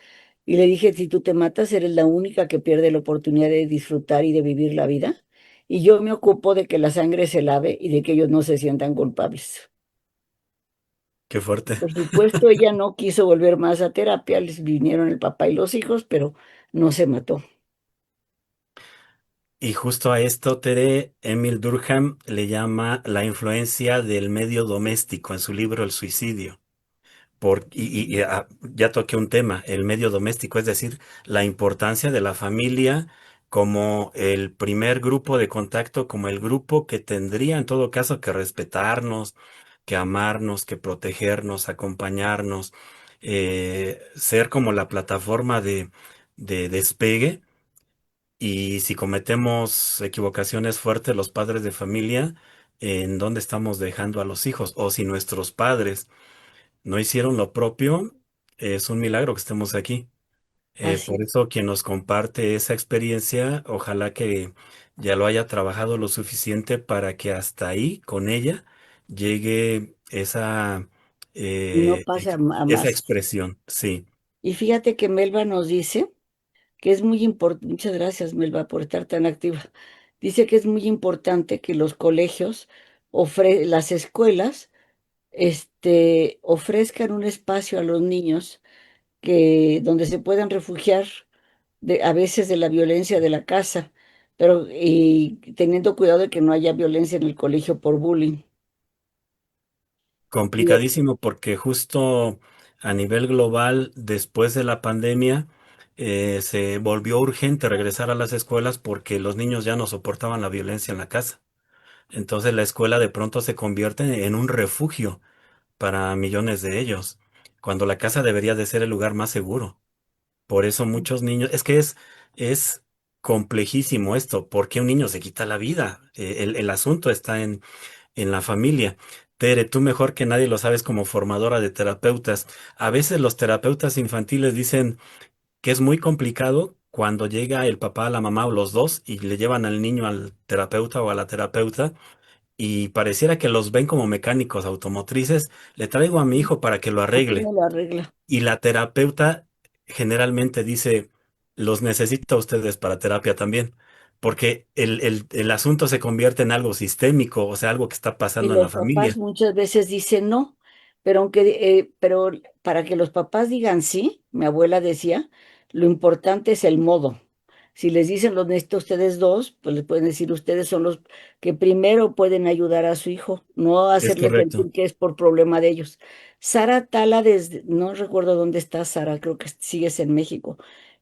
Speaker 1: Y le dije, si tú te matas, eres la única que pierde la oportunidad de disfrutar y de vivir la vida. Y yo me ocupo de que la sangre se lave y de que ellos no se sientan culpables.
Speaker 2: Qué fuerte.
Speaker 1: Por supuesto, ella no quiso volver más a terapia, les vinieron el papá y los hijos, pero no se mató.
Speaker 2: Y justo a esto, Tere, Emil Durkheim le llama la influencia del medio doméstico en su libro El suicidio. Ya toqué un tema, el medio doméstico, es decir, la importancia de la familia como el primer grupo de contacto, como el grupo que tendría en todo caso que respetarnos, que amarnos, que protegernos, acompañarnos, ser como la plataforma de despegue. Y si cometemos equivocaciones fuertes los padres de familia, ¿en dónde estamos dejando a los hijos? O si nuestros padres no hicieron lo propio, es un milagro que estemos aquí.
Speaker 1: Así
Speaker 2: Por
Speaker 1: es.
Speaker 2: eso quien nos comparte esa experiencia, ojalá que ya lo haya trabajado lo suficiente para que hasta ahí, con ella, llegue
Speaker 1: Y no
Speaker 2: eh,
Speaker 1: pasa
Speaker 2: ex-
Speaker 1: a
Speaker 2: esa
Speaker 1: más.
Speaker 2: expresión. Sí,
Speaker 1: Y fíjate que Melba nos dice que es muy importante, muchas gracias Melba por estar tan activa. Dice que es muy importante que los colegios, las escuelas, ofrezcan un espacio a los niños donde se puedan refugiar a veces de la violencia de la casa, pero y teniendo cuidado de que no haya violencia en el colegio por bullying. Y
Speaker 2: complicadísimo porque justo a nivel global, después de la pandemia, se volvió urgente regresar a las escuelas porque los niños ya no soportaban la violencia en la casa. Entonces la escuela de pronto se convierte en un refugio para millones de ellos, cuando la casa debería de ser el lugar más seguro. Por eso muchos niños, es complejísimo esto, porque un niño se quita la vida. El asunto está en la familia. Tere, tú mejor que nadie lo sabes como formadora de terapeutas. A veces los terapeutas infantiles dicen que es muy complicado cuando llega el papá, la mamá o los dos y le llevan al niño al terapeuta o a la terapeuta y pareciera que los ven como mecánicos automotrices. Le traigo a mi hijo para que lo
Speaker 1: Aquí
Speaker 2: arregle.
Speaker 1: me lo arregla.
Speaker 2: Y la terapeuta generalmente dice, los necesito a ustedes para terapia también, porque el asunto se convierte en algo sistémico, o sea, algo que está
Speaker 1: Y
Speaker 2: pasando en la
Speaker 1: los papás
Speaker 2: familia.
Speaker 1: muchas veces dicen no, pero pero para que los papás digan sí, mi abuela decía, lo importante es el modo. Si les dicen los necesito a ustedes dos, pues les pueden decir ustedes son los que primero pueden ayudar a su hijo, no
Speaker 2: Es
Speaker 1: hacerle
Speaker 2: correcto.
Speaker 1: sentir que es por problema de ellos. Sara Tala, desde, no recuerdo dónde está Sara, creo que sigues en México.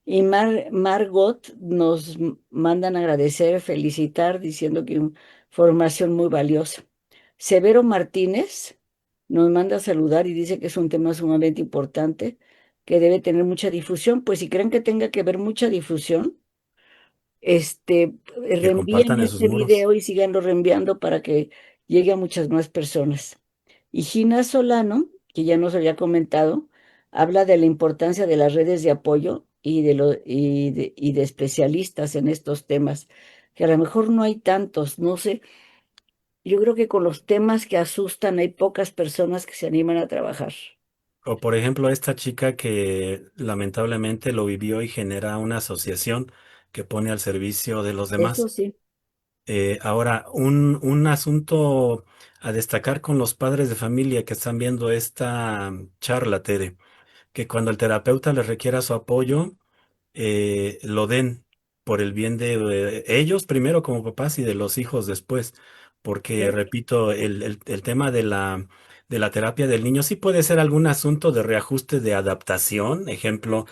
Speaker 1: Y Margot nos mandan agradecer, felicitar, diciendo que formación muy valiosa. Severo Martínez nos manda a saludar y dice que es un tema sumamente importante, que debe tener mucha difusión. Pues si creen que tenga que haber mucha difusión,
Speaker 2: Que
Speaker 1: reenvíen
Speaker 2: compartan en sus
Speaker 1: este
Speaker 2: muros.
Speaker 1: video y síganlo reenviando para que llegue a muchas más personas. Y Gina Solano, que ya nos había comentado, habla de la importancia de las redes de apoyo y de especialistas en estos temas, que a lo mejor no hay tantos, no sé. Yo creo que con los temas que asustan hay pocas personas que se animan a trabajar.
Speaker 2: O por ejemplo, esta chica que lamentablemente lo vivió y genera una asociación que pone al servicio de los
Speaker 1: Eso
Speaker 2: demás.
Speaker 1: sí,
Speaker 2: Ahora, un asunto a destacar con los padres de familia que están viendo esta charla, Tere, que cuando el terapeuta les requiera su apoyo, lo den por el bien de ellos primero como papás y de los hijos después. Porque,
Speaker 1: claro.
Speaker 2: repito, el tema de la terapia del niño sí puede ser algún asunto de reajuste de adaptación. Ejemplo,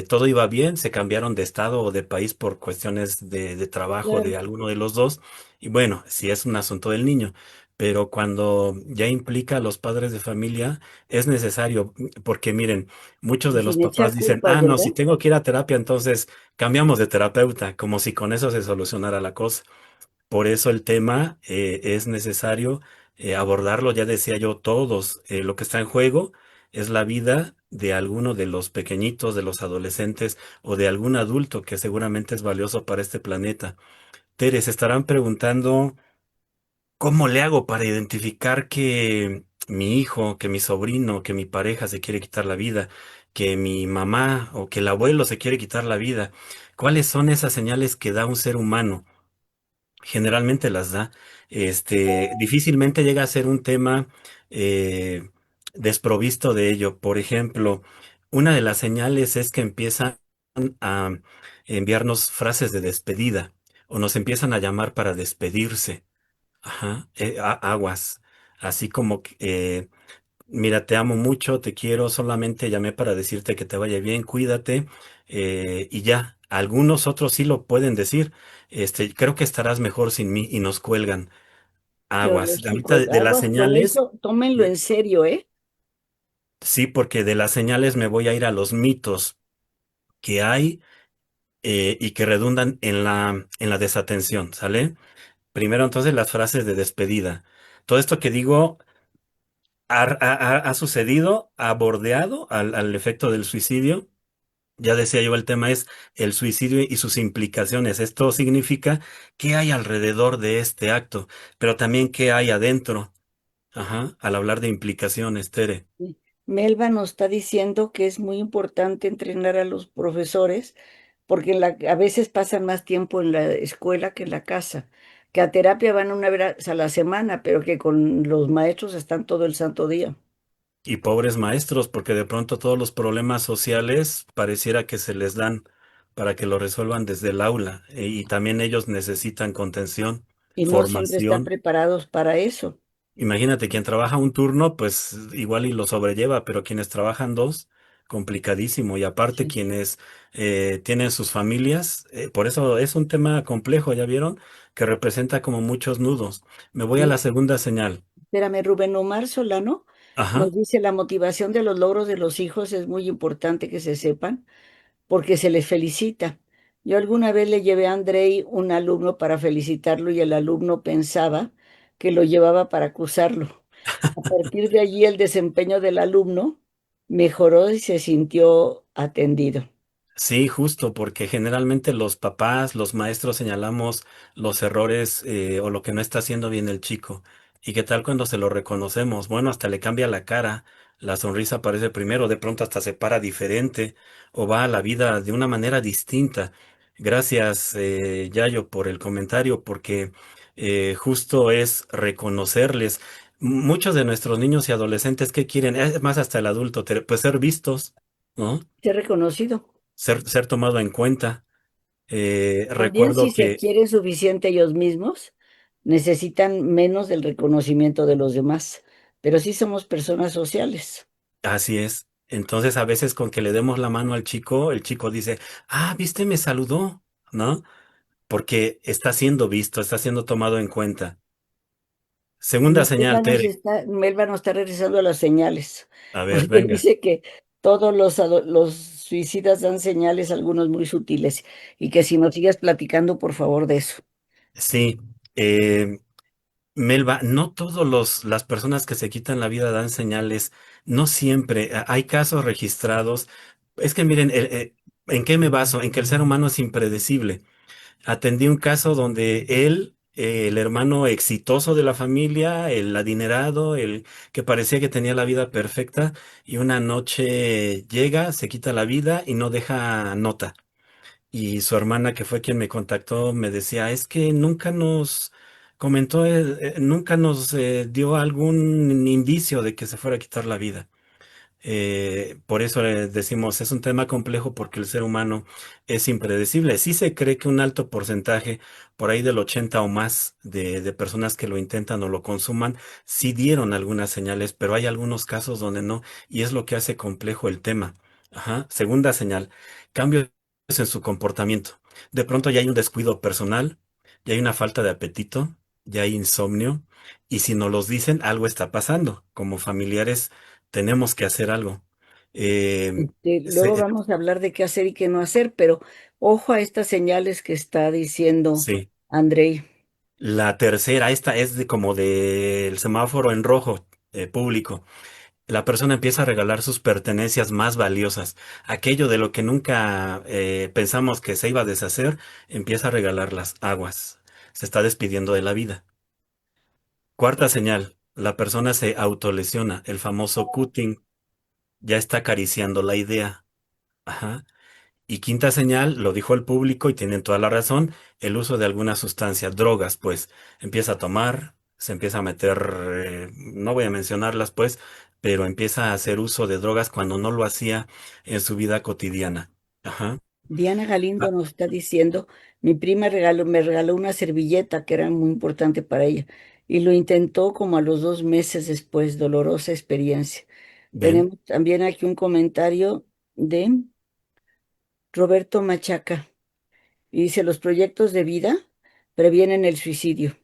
Speaker 2: todo iba bien, se cambiaron de estado o de país por cuestiones de trabajo
Speaker 1: Claro.
Speaker 2: de alguno de los dos. Y bueno, sí es un asunto del niño. Pero cuando ya implica a los padres de familia, es necesario, porque miren, muchos
Speaker 1: Y
Speaker 2: de los
Speaker 1: sin
Speaker 2: papás
Speaker 1: echar
Speaker 2: dicen,
Speaker 1: culpas,
Speaker 2: ah, no,
Speaker 1: ¿verdad?
Speaker 2: si tengo que ir a terapia, entonces cambiamos de terapeuta, como si con eso se solucionara la cosa. Por eso el tema es necesario abordarlo, ya decía yo, todos. Lo que está en juego es la vida de alguno de los pequeñitos, de los adolescentes o de algún adulto que seguramente es valioso para este planeta. Tere, se estarán preguntando, ¿cómo le hago para identificar que mi hijo, que mi sobrino, que mi pareja se quiere quitar la vida, que mi mamá o que el abuelo se quiere quitar la vida? ¿Cuáles son esas señales que da un ser humano? Generalmente las da. Difícilmente llega a ser un tema eh, desprovisto de ello. Por ejemplo, una de las señales es que empiezan a enviarnos frases de despedida o nos empiezan a llamar para despedirse. Ajá, aguas. Así como que, mira, te amo mucho, te quiero, solamente llamé para decirte que te vaya bien, cuídate, y ya. Algunos otros sí lo pueden decir. Creo que estarás mejor sin mí y nos cuelgan.
Speaker 1: Qué
Speaker 2: Aguas. Ahorita
Speaker 1: horrorcito.
Speaker 2: de las
Speaker 1: Aguas con
Speaker 2: señales,
Speaker 1: eso, tómenlo en serio, ¿eh?
Speaker 2: sí, porque de las señales me voy a ir a los mitos que hay y que redundan en la desatención, ¿sale? Primero, entonces, las frases de despedida. Todo esto que digo ha sucedido, ha bordeado al efecto del suicidio. Ya decía yo, el tema es el suicidio y sus implicaciones. Esto significa qué hay alrededor de este acto, pero también qué hay adentro. Ajá, al hablar de implicaciones, Tere.
Speaker 1: Sí. Melba nos está diciendo que es muy importante entrenar a los profesores porque a veces pasan más tiempo en la escuela que en la casa, que a terapia van una vez a la semana, pero que con los maestros están todo el santo día.
Speaker 2: Y pobres maestros, porque de pronto todos los problemas sociales pareciera que se les dan para que lo resuelvan desde el aula. Y también ellos necesitan contención,
Speaker 1: Y no siempre están
Speaker 2: formación.
Speaker 1: preparados para eso.
Speaker 2: Imagínate, quien trabaja un turno, pues igual y lo sobrelleva, pero quienes trabajan dos, complicadísimo. Y aparte
Speaker 1: Sí.
Speaker 2: quienes tienen sus familias, por eso es un tema complejo, ¿ya vieron? Que representa como muchos nudos. Me voy a la
Speaker 1: Sí,
Speaker 2: segunda señal.
Speaker 1: espérame, Rubén Omar Solano
Speaker 2: Ajá.
Speaker 1: nos dice, la motivación de los logros de los hijos es muy importante que se sepan porque se les felicita. Yo alguna vez le llevé a Andrei un alumno para felicitarlo y el alumno pensaba que lo llevaba para acusarlo. A partir de allí el desempeño del alumno mejoró y se sintió atendido.
Speaker 2: Sí, justo, porque generalmente los papás, los maestros señalamos los errores o lo que no está haciendo bien el chico. ¿Y qué tal cuando se lo reconocemos? Bueno, hasta le cambia la cara, la sonrisa aparece primero, de pronto hasta se para diferente o va a la vida de una manera distinta. Gracias, Yayo, por el comentario, porque justo es reconocerles. Muchos de nuestros niños y adolescentes, ¿qué quieren? Es más, hasta el adulto, pues ser vistos, ¿no?
Speaker 1: Ser reconocido.
Speaker 2: Ser tomado en cuenta.
Speaker 1: También si
Speaker 2: Recuerdo
Speaker 1: se
Speaker 2: que
Speaker 1: quieren suficiente ellos mismos, necesitan menos del reconocimiento de los demás. Pero sí somos personas sociales.
Speaker 2: así es. Entonces, a veces con que le demos la mano al chico, el chico dice, ah, viste, me saludó, ¿no? Porque está siendo visto, está siendo tomado en cuenta. Segunda señal, Tere.
Speaker 1: Melba nos está regresando a las señales,
Speaker 2: A ver,
Speaker 1: porque
Speaker 2: venga.
Speaker 1: dice que todos los suicidas dan señales, algunos muy sutiles, y que si nos sigues platicando, por favor, de eso.
Speaker 2: Sí, eh, Melba, no todos las personas que se quitan la vida dan señales, no siempre. Hay casos registrados. Es que miren, ¿en qué me baso? En que el ser humano es impredecible. Atendí un caso donde él, el hermano exitoso de la familia, el adinerado, el que parecía que tenía la vida perfecta, y una noche llega, se quita la vida y no deja nota. Y su hermana, que fue quien me contactó, me decía, es que nunca nos comentó, nunca nos dio algún indicio de que se fuera a quitar la vida. Por eso decimos, es un tema complejo porque el ser humano es impredecible. Sí se cree que un alto porcentaje, por ahí del 80 o más de personas que lo intentan o lo consuman, sí dieron algunas señales, pero hay algunos casos donde no, y es lo que hace complejo el tema. Ajá. Segunda señal, cambios en su comportamiento. De pronto ya hay un descuido personal, ya hay una falta de apetito, ya hay insomnio, y si no los dicen, algo está pasando. Como familiares tenemos que hacer algo. Eh,
Speaker 1: Luego
Speaker 2: se-
Speaker 1: vamos a hablar de qué hacer y qué no hacer, pero ojo a estas señales que está diciendo
Speaker 2: sí.
Speaker 1: Andrei.
Speaker 2: La tercera, esta es de como del semáforo en rojo público. La persona empieza a regalar sus pertenencias más valiosas. Aquello de lo que nunca pensamos que se iba a deshacer, empieza a regalar las aguas. Se está despidiendo de la vida. Cuarta señal, la persona se autolesiona. El famoso cutting ya está acariciando la idea. Ajá. Y quinta señal, lo dijo el público y tienen toda la razón, el uso de alguna sustancia, drogas, pues empieza a tomar, se empieza a meter, no voy a mencionarlas, pues, pero empieza a hacer uso de drogas cuando no lo hacía en su vida cotidiana. Ajá.
Speaker 1: Diana Galindo
Speaker 2: Ah,
Speaker 1: nos está diciendo, mi prima me regaló una servilleta que era muy importante para ella y lo intentó como a los 2 meses después, dolorosa experiencia.
Speaker 2: ven,
Speaker 1: Tenemos también aquí un comentario de Roberto Machaca y dice, los proyectos de vida previenen el suicidio.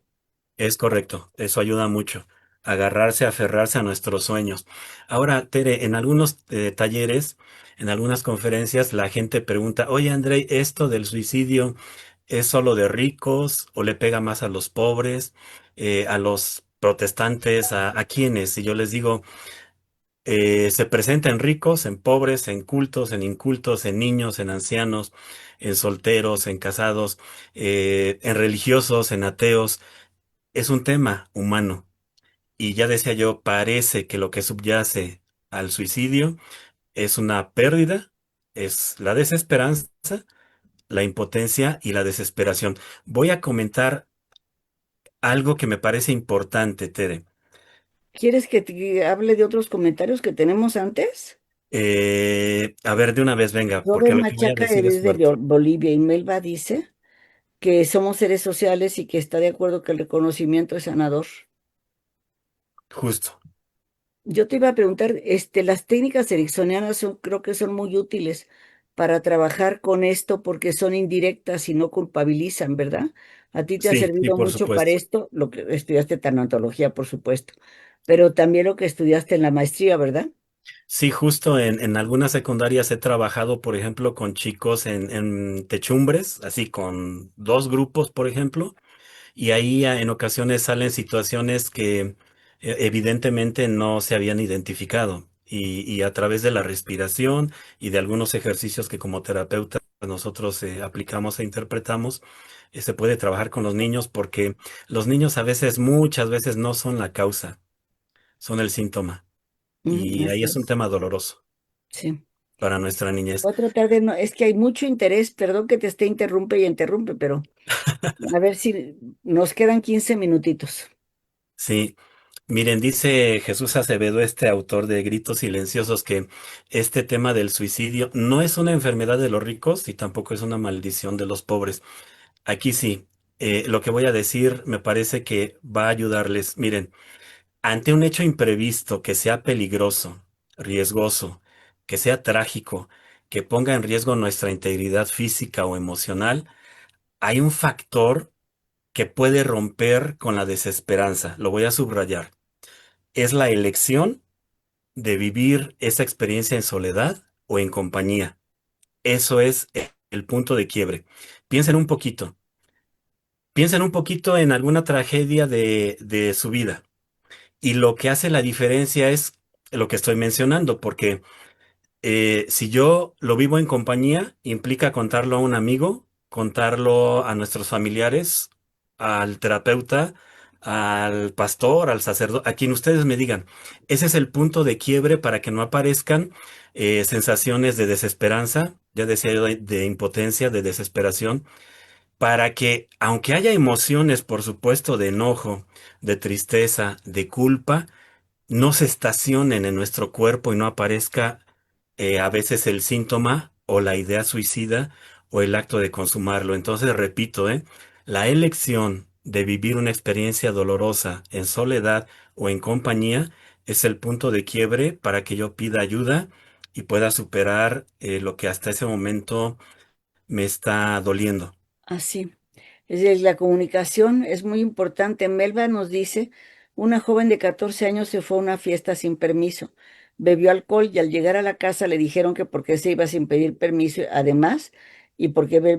Speaker 2: es correcto, eso ayuda mucho. Agarrarse, aferrarse a nuestros sueños. Ahora, Tere, en algunos talleres, en algunas conferencias, la gente pregunta, oye, André, esto del suicidio, ¿es solo de ricos o le pega más a los pobres, a los protestantes, a quiénes? Y yo les digo, se presenta en ricos, en pobres, en cultos, en incultos, en niños, en ancianos, en solteros, en casados, en religiosos, en ateos. Es un tema humano. Y ya decía yo, parece que lo que subyace al suicidio es una pérdida, es la desesperanza, la impotencia y la desesperación. Voy a comentar algo que me parece importante, Tere.
Speaker 1: ¿Quieres que te hable de otros comentarios que tenemos antes?
Speaker 2: A ver, de una vez, venga, porque
Speaker 1: Robert
Speaker 2: lo que voy a
Speaker 1: Machaca
Speaker 2: decir es
Speaker 1: es de
Speaker 2: fuerte.
Speaker 1: Bolivia y Melba dice que somos seres sociales y que está de acuerdo que el reconocimiento es sanador.
Speaker 2: Justo.
Speaker 1: Yo te iba a preguntar, las técnicas ericksonianas creo que son muy útiles para trabajar con esto porque son indirectas y no culpabilizan, ¿verdad? A ti te ha
Speaker 2: Sí, sí,
Speaker 1: servido
Speaker 2: por
Speaker 1: mucho para
Speaker 2: supuesto.
Speaker 1: esto, lo que estudiaste tanatología, por supuesto, pero también lo que estudiaste en la maestría, ¿verdad?
Speaker 2: Sí, justo en algunas secundarias he trabajado, por ejemplo, con chicos en techumbres, así con dos grupos, por ejemplo, y ahí en ocasiones salen situaciones que evidentemente no se habían identificado. Y a través de la respiración y de algunos ejercicios que como terapeuta nosotros aplicamos e interpretamos, se puede trabajar con los niños porque los niños a veces, muchas veces no son la causa, son el síntoma. Y ahí
Speaker 1: Así
Speaker 2: es un
Speaker 1: es.
Speaker 2: tema doloroso
Speaker 1: Sí.
Speaker 2: para nuestra niñez.
Speaker 1: Voy a tratar de no, es que hay mucho interés, perdón que te esté interrumpe y interrumpe, pero a ver si nos quedan 15 minutitos.
Speaker 2: Sí, miren, dice Jesús Acevedo, este autor de Gritos Silenciosos, que este tema del suicidio no es una enfermedad de los ricos y tampoco es una maldición de los pobres. Aquí sí, lo que voy a decir me parece que va a ayudarles. Miren, ante un hecho imprevisto que sea peligroso, riesgoso, que sea trágico, que ponga en riesgo nuestra integridad física o emocional, hay un factor que puede romper con la desesperanza. Lo voy a subrayar. Es la elección de vivir esa experiencia en soledad o en compañía. Eso es el punto de quiebre. Piensen un poquito. Piensen un poquito en alguna tragedia de su vida. Y lo que hace la diferencia es lo que estoy mencionando, porque si yo lo vivo en compañía, implica contarlo a un amigo, contarlo a nuestros familiares, al terapeuta, al pastor, al sacerdote, a quien ustedes me digan. Ese es el punto de quiebre para que no aparezcan sensaciones de desesperanza, ya decía yo, de impotencia, de desesperación, para que, aunque haya emociones, por supuesto, de enojo, de tristeza, de culpa, no se estacionen en nuestro cuerpo y no aparezca a veces el síntoma o la idea suicida o el acto de consumarlo. Entonces, repito, la elección de vivir una experiencia dolorosa en soledad o en compañía es el punto de quiebre para que yo pida ayuda y pueda superar lo que hasta ese momento me está doliendo.
Speaker 1: Así. La comunicación es muy importante. Melba nos dice, una joven de 14 años se fue a una fiesta sin permiso, bebió alcohol y al llegar a la casa le dijeron que por qué se iba sin pedir permiso, además, y porque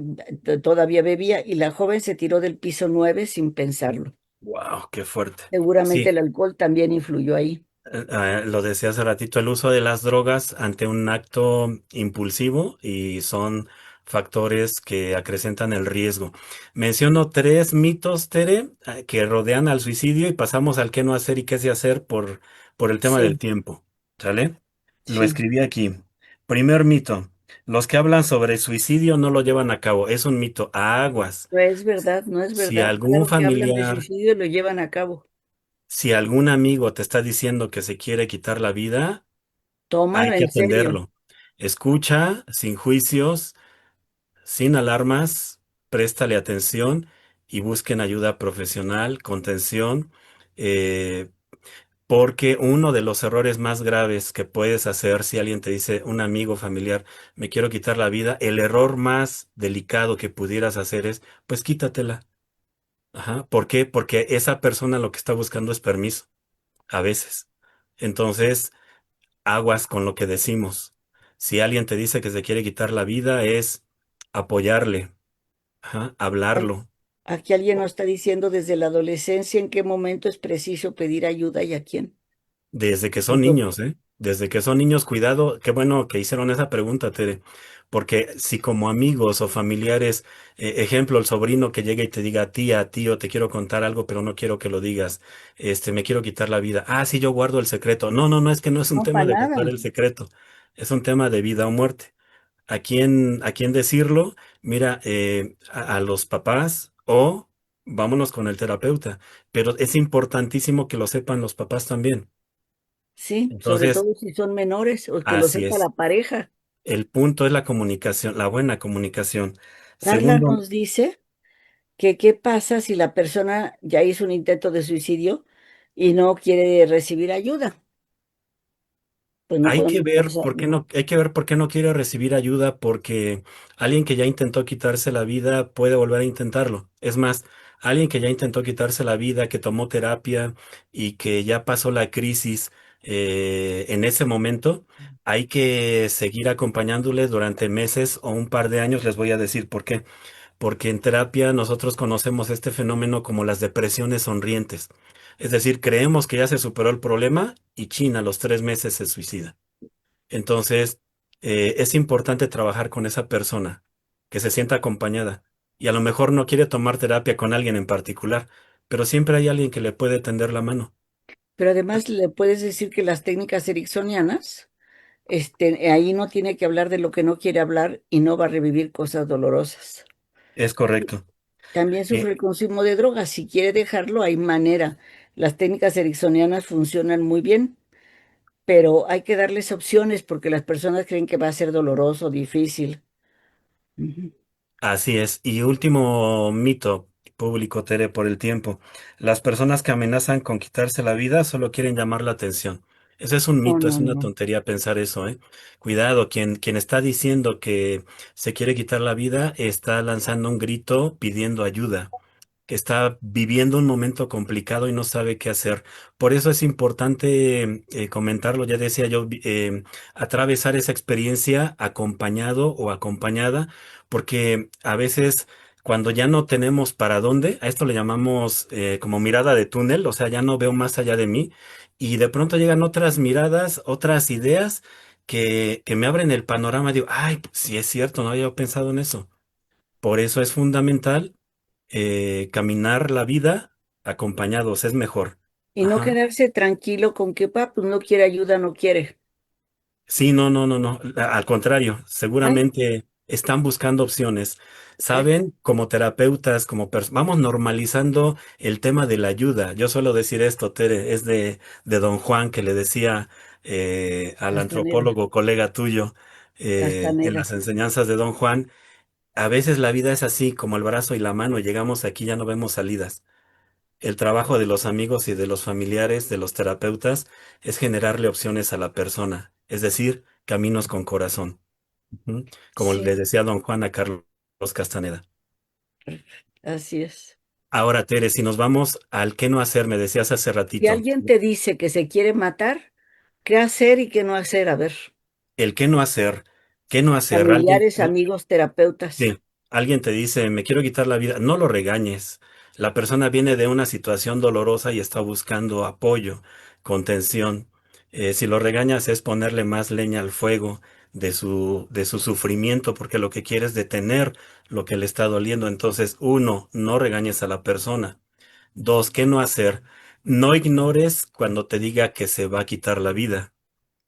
Speaker 1: todavía bebía, y la joven se tiró del piso 9 sin pensarlo.
Speaker 2: Wow, qué fuerte.
Speaker 1: Seguramente
Speaker 2: Sí.
Speaker 1: el alcohol también influyó ahí.
Speaker 2: Lo decía hace ratito, el uso de las drogas ante un acto impulsivo y son factores que acrecentan el riesgo. Menciono tres mitos, Tere, que rodean al suicidio y pasamos al qué no hacer y qué sí hacer por el tema del
Speaker 1: Sí,
Speaker 2: tiempo. ¿Sale? Lo
Speaker 1: sí.
Speaker 2: escribí aquí. Primer mito. Los que hablan sobre suicidio no lo llevan a cabo. Es un mito. Aguas.
Speaker 1: No es verdad, no es
Speaker 2: Si
Speaker 1: verdad.
Speaker 2: algún
Speaker 1: Claro que hablan de
Speaker 2: familiar,
Speaker 1: suicidio y lo llevan a cabo.
Speaker 2: si algún amigo te está diciendo que se quiere quitar la vida, hay
Speaker 1: Tómalo
Speaker 2: que
Speaker 1: en serio.
Speaker 2: atenderlo. Escucha, sin juicios, sin alarmas, préstale atención y busquen ayuda profesional, contención, eh, porque uno de los errores más graves que puedes hacer si alguien te dice, un amigo familiar, me quiero quitar la vida, el error más delicado que pudieras hacer es, pues quítatela. Ajá. ¿Por qué? Porque esa persona lo que está buscando es permiso, a veces. Entonces, aguas con lo que decimos. Si alguien te dice que se quiere quitar la vida, es apoyarle, ajá,
Speaker 1: Ay,
Speaker 2: hablarlo,
Speaker 1: aquí alguien nos está diciendo desde la adolescencia en qué momento es preciso pedir ayuda y a quién.
Speaker 2: desde que son
Speaker 1: Punto.
Speaker 2: niños, ¿eh? Desde que son niños, cuidado, qué bueno que hicieron esa pregunta, Tere, porque si como amigos o familiares, ejemplo, el sobrino que llega y te diga, tía, tío, te quiero contar algo, pero no quiero que lo digas, me quiero quitar la vida. Ah, sí, yo guardo el secreto. No, no, no, es que no es un
Speaker 1: No,
Speaker 2: tema
Speaker 1: para
Speaker 2: de guardar
Speaker 1: nada.
Speaker 2: el secreto, es un tema de vida o muerte. A quién decirlo, mira, a los papás o vámonos con el terapeuta, pero es importantísimo que lo sepan los papás también.
Speaker 1: Sí, sobre
Speaker 2: Entonces,
Speaker 1: todo si son menores o que lo
Speaker 2: así
Speaker 1: sepa la
Speaker 2: es.
Speaker 1: pareja.
Speaker 2: El punto es la comunicación, la buena comunicación.
Speaker 1: Carla
Speaker 2: Segundo,
Speaker 1: nos dice que qué pasa si la persona ya hizo un intento de suicidio y no quiere recibir ayuda. pues no
Speaker 2: Hay que
Speaker 1: podemos
Speaker 2: ver por qué
Speaker 1: forzarlo.
Speaker 2: no, hay que ver por qué no quiere recibir ayuda, porque alguien que ya intentó quitarse la vida puede volver a intentarlo. Es más, alguien que ya intentó quitarse la vida, que tomó terapia y que ya pasó la crisis en ese momento, hay que seguir acompañándole durante meses o un par de años. Les voy a decir por qué. Porque en terapia nosotros conocemos este fenómeno como las depresiones sonrientes. Es decir, creemos que ya se superó el problema y China a los 3 meses se suicida. Entonces, es importante trabajar con esa persona, que se sienta acompañada. Y a lo mejor no quiere tomar terapia con alguien en particular, pero siempre hay alguien que le puede tender la mano.
Speaker 1: Pero además le puedes decir que las técnicas ericksonianas, ahí no tiene que hablar de lo que no quiere hablar y no va a revivir cosas dolorosas.
Speaker 2: Es correcto.
Speaker 1: También
Speaker 2: Eh,
Speaker 1: sufre el consumo de drogas. Si quiere dejarlo, hay manera. Las técnicas ericksonianas funcionan muy bien, pero hay que darles opciones porque las personas creen que va a ser doloroso, difícil. Ujú.
Speaker 2: Así es. Y último mito público, Tere, por el tiempo. Las personas que amenazan con quitarse la vida solo quieren llamar la atención. Ese es un
Speaker 1: No,
Speaker 2: mito, es
Speaker 1: no,
Speaker 2: una
Speaker 1: no.
Speaker 2: tontería pensar eso, ¿eh? Cuidado, quien está diciendo que se quiere quitar la vida está lanzando un grito pidiendo ayuda, que está viviendo un momento complicado y no sabe qué hacer. Por eso es importante comentarlo, ya decía yo, atravesar esa experiencia acompañado o acompañada, porque a veces cuando ya no tenemos para dónde, a esto le llamamos como mirada de túnel, o sea, ya no veo más allá de mí, y de pronto llegan otras miradas, otras ideas que me abren el panorama, digo, ay, sí es cierto, no había pensado en eso. Por eso es fundamental caminar la vida acompañados, es mejor.
Speaker 1: Y no
Speaker 2: Ajá.
Speaker 1: quedarse tranquilo con que, pues no quiere ayuda, no quiere.
Speaker 2: Sí, no, no, no, no. Al contrario,
Speaker 1: Ay,
Speaker 2: seguramente están buscando opciones.
Speaker 1: eh,
Speaker 2: Saben, como terapeutas, vamos normalizando el tema de la ayuda. Yo suelo decir esto, Tere, es de Don Juan que le decía al
Speaker 1: Castaneda,
Speaker 2: antropólogo colega tuyo en
Speaker 1: Castaneda.
Speaker 2: las enseñanzas de Don Juan. A veces la vida es así, como el brazo y la mano. Llegamos aquí, ya no vemos salidas. El trabajo de los amigos y de los familiares, de los terapeutas, es generarle opciones a la persona, es decir, caminos con corazón. Ujú. Como le
Speaker 1: Sí,
Speaker 2: decía don Juan a Carlos Castaneda.
Speaker 1: así es.
Speaker 2: Ahora, Tere, si nos vamos al qué no hacer, me decías hace
Speaker 1: Si
Speaker 2: ratito,
Speaker 1: alguien te dice que se quiere matar, ¿qué hacer y qué no hacer? A ver,
Speaker 2: el qué no hacer, alguien,
Speaker 1: familiares, amigos, terapeutas.
Speaker 2: sí, alguien te dice, me quiero quitar la vida, no lo regañes. La persona viene de una situación dolorosa y está buscando apoyo, contención. Si lo regañas es ponerle más leña al fuego de su sufrimiento, porque lo que quiere es detener lo que le está doliendo. Entonces, uno, no regañes a la persona. Dos, ¿qué no hacer? No ignores cuando te diga que se va a quitar la vida.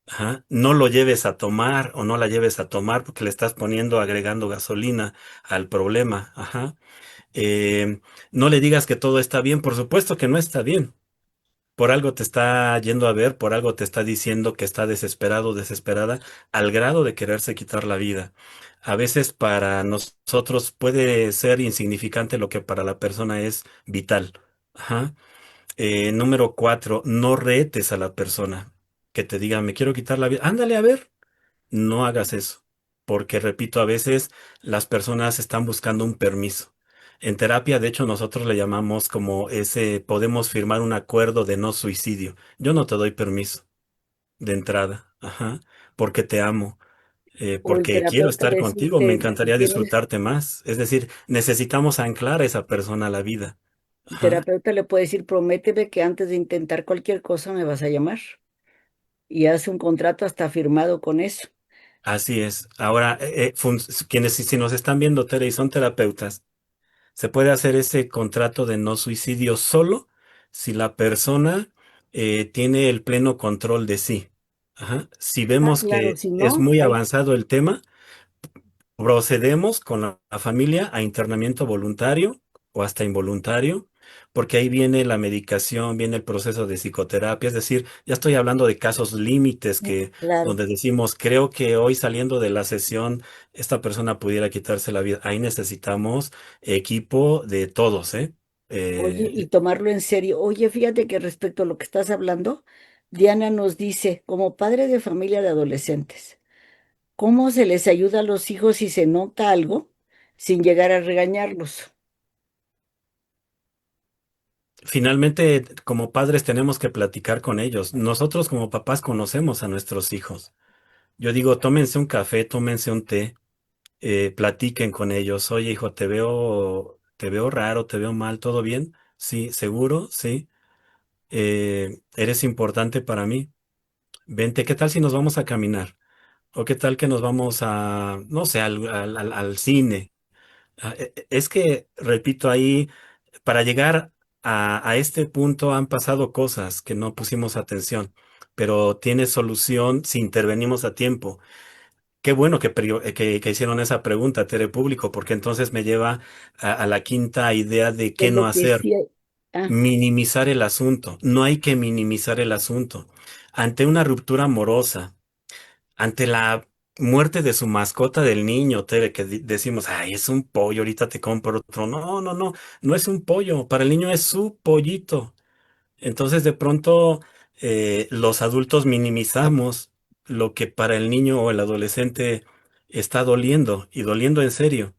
Speaker 2: Ajá. No lo lleves a tomar o no la lleves a tomar porque le estás poniendo, agregando gasolina al problema. Ajá. No le digas que todo está bien, por supuesto que no está bien. Por algo te está yendo a ver, por algo te está diciendo que está desesperado, desesperada, al grado de quererse quitar la vida. A veces para nosotros puede ser insignificante lo que para la persona es vital. Ajá. Número 4, no retes a la persona que te diga, me quiero quitar la vida. Ándale a ver. No hagas eso, porque repito, a veces las personas están buscando un permiso. En terapia, de hecho, nosotros le llamamos como ese, podemos firmar un acuerdo de no suicidio. Yo no te doy permiso de entrada, ajá, porque te amo,
Speaker 1: O el
Speaker 2: porque quiero
Speaker 1: terapeuta
Speaker 2: estar contigo, me
Speaker 1: decirte,
Speaker 2: encantaría
Speaker 1: tienes,
Speaker 2: disfrutarte más. Es decir, necesitamos anclar a esa persona a la vida.
Speaker 1: el
Speaker 2: Ajá,
Speaker 1: terapeuta le puede decir, prométeme que antes de intentar cualquier cosa me vas a llamar. Y hace un contrato hasta firmado con eso.
Speaker 2: así es. Ahora, quienes si nos están viendo, Tere, y son terapeutas, se puede hacer ese contrato de no suicidio solo si la persona tiene el pleno control de sí. Ajá. Si
Speaker 1: Ah,
Speaker 2: vemos
Speaker 1: claro,
Speaker 2: que
Speaker 1: si
Speaker 2: es
Speaker 1: no,
Speaker 2: muy
Speaker 1: hay,
Speaker 2: avanzado el tema, procedemos con la familia a internamiento voluntario o hasta involuntario, porque ahí viene la medicación, viene el proceso de psicoterapia, es decir, ya estoy hablando de casos límites que
Speaker 1: claro.
Speaker 2: donde decimos, creo que hoy saliendo de la sesión esta persona pudiera quitarse la vida. Ahí necesitamos equipo de todos, ¿eh?
Speaker 1: Oye, y
Speaker 2: Eh,
Speaker 1: tomarlo en serio. Oye, fíjate que respecto a lo que estás hablando Diana nos dice, como padre de familia de adolescentes, ¿cómo se les ayuda a los hijos si se nota algo sin llegar a regañarlos?
Speaker 2: Finalmente, como padres tenemos que platicar con ellos. Nosotros como papás conocemos a nuestros hijos. Yo digo, tómense un café, tómense un té, platiquen con ellos. Oye, hijo, te veo raro, te veo mal, ¿todo bien? Sí, seguro, sí. Eres importante para mí. Vente, ¿qué tal si nos vamos a caminar? ¿O qué tal que nos vamos a, no sé, al cine? Es que, repito, ahí, para llegar a este punto han pasado cosas que no pusimos atención, pero tiene solución si intervenimos a tiempo. Qué bueno que hicieron esa pregunta, Tere Público, porque entonces me lleva a la quinta idea de
Speaker 1: Es
Speaker 2: qué no
Speaker 1: lo que
Speaker 2: hacer.
Speaker 1: sí. Ah,
Speaker 2: Minimizar el asunto. No hay que minimizar el asunto. Ante una ruptura amorosa, ante la muerte de su mascota del niño, Tere, que decimos, ay, es un pollo, ahorita te compro otro. No, no, no, no es un pollo. Para el niño es su pollito. Entonces, de pronto, los adultos minimizamos lo que para el niño o el adolescente está doliendo y doliendo en serio,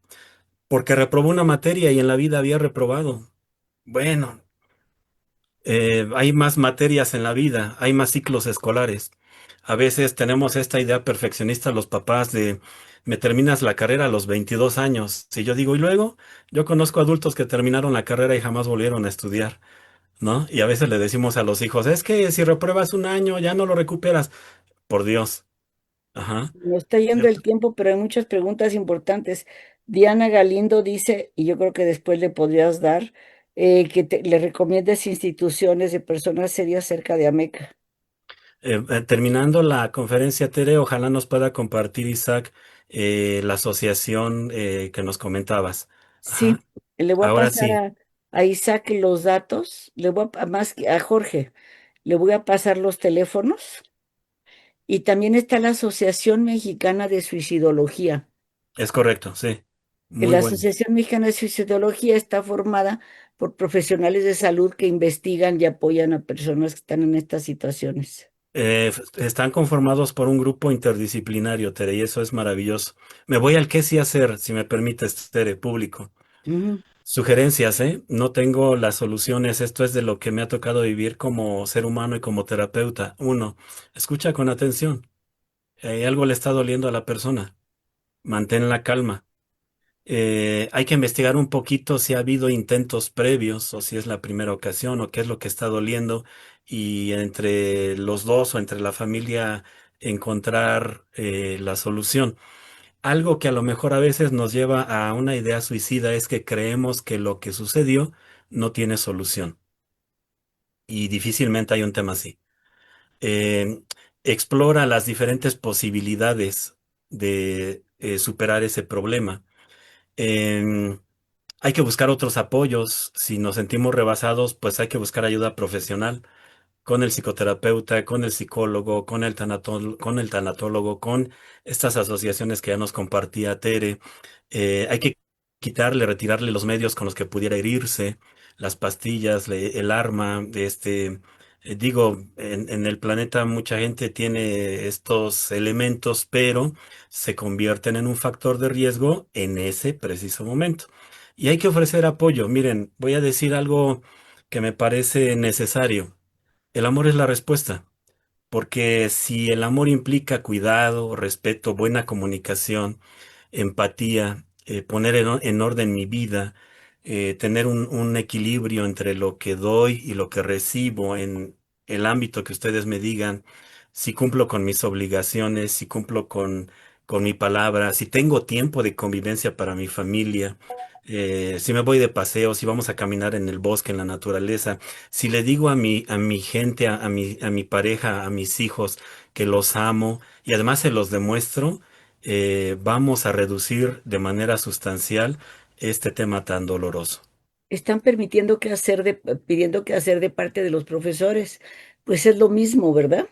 Speaker 2: porque reprobó una materia y en la vida había reprobado. Bueno, hay más materias en la vida, hay más ciclos escolares. A veces tenemos esta idea perfeccionista los papás de me terminas la carrera a los 22 años. Si yo digo, y luego, yo conozco adultos que terminaron la carrera y jamás volvieron a estudiar, ¿no? Y a veces le decimos a los hijos, es que si repruebas un año ya no lo recuperas. Por Dios. Ajá.
Speaker 1: nos está yendo el tiempo, pero hay muchas preguntas importantes. Diana Galindo dice, y yo creo que después le podrías dar, le recomiendes instituciones de personas serias cerca de Ameca.
Speaker 2: Terminando la conferencia, Tere, ojalá nos pueda compartir, Isaac, la asociación que nos comentabas.
Speaker 1: Sí,
Speaker 2: Ajá.
Speaker 1: le voy a
Speaker 2: Ahora
Speaker 1: pasar
Speaker 2: sí,
Speaker 1: a Isaac los datos, le voy a, más que a Jorge, le voy a pasar los teléfonos y también está la Asociación Mexicana de Suicidología.
Speaker 2: es correcto, sí. Muy
Speaker 1: La
Speaker 2: bueno.
Speaker 1: Asociación Mexicana de Suicidología está formada por profesionales de salud que investigan y apoyan a personas que están en estas situaciones.
Speaker 2: Están conformados por un grupo interdisciplinario, Tere, y eso es maravilloso. Me voy al qué sí hacer, si me permites, Tere, público.
Speaker 1: Ujú.
Speaker 2: Sugerencias, ¿eh? No tengo las soluciones. Esto es de lo que me ha tocado vivir como ser humano y como terapeuta. Uno, escucha con atención. Algo le está doliendo a la persona. Mantén la calma. Hay que investigar un poquito si ha habido intentos previos o si es la primera ocasión o qué es lo que está doliendo y entre los dos o entre la familia encontrar la solución. Algo que a lo mejor a veces nos lleva a una idea suicida es que creemos que lo que sucedió no tiene solución y difícilmente hay un tema así. Eh, Explora las diferentes posibilidades de superar ese problema. Em, Hay que buscar otros apoyos. Si nos sentimos rebasados, pues hay que buscar ayuda profesional con el psicoterapeuta, con el psicólogo, con el tanatólogo, con estas asociaciones que ya nos compartía Tere. Hay que retirarle los medios con los que pudiera herirse, las pastillas, el arma, digo, en el planeta mucha gente tiene estos elementos, pero se convierten en un factor de riesgo en ese preciso momento. Y hay que ofrecer apoyo. Miren, voy a decir algo que me parece necesario. El amor es la respuesta, porque si el amor implica cuidado, respeto, buena comunicación, empatía, poner en orden mi vida, tener un equilibrio entre lo que doy y lo que recibo en el ámbito que ustedes me digan, si cumplo con mis obligaciones, si cumplo con mi palabra, si tengo tiempo de convivencia para mi familia, si me voy de paseo, si vamos a caminar en el bosque, en la naturaleza, si le digo a mi gente, a mi pareja, a mis hijos que los amo y además se los demuestro, vamos a reducir de manera sustancial este tema tan doloroso.
Speaker 1: Están pidiendo que hacer de parte de los profesores. Pues es lo mismo, ¿verdad?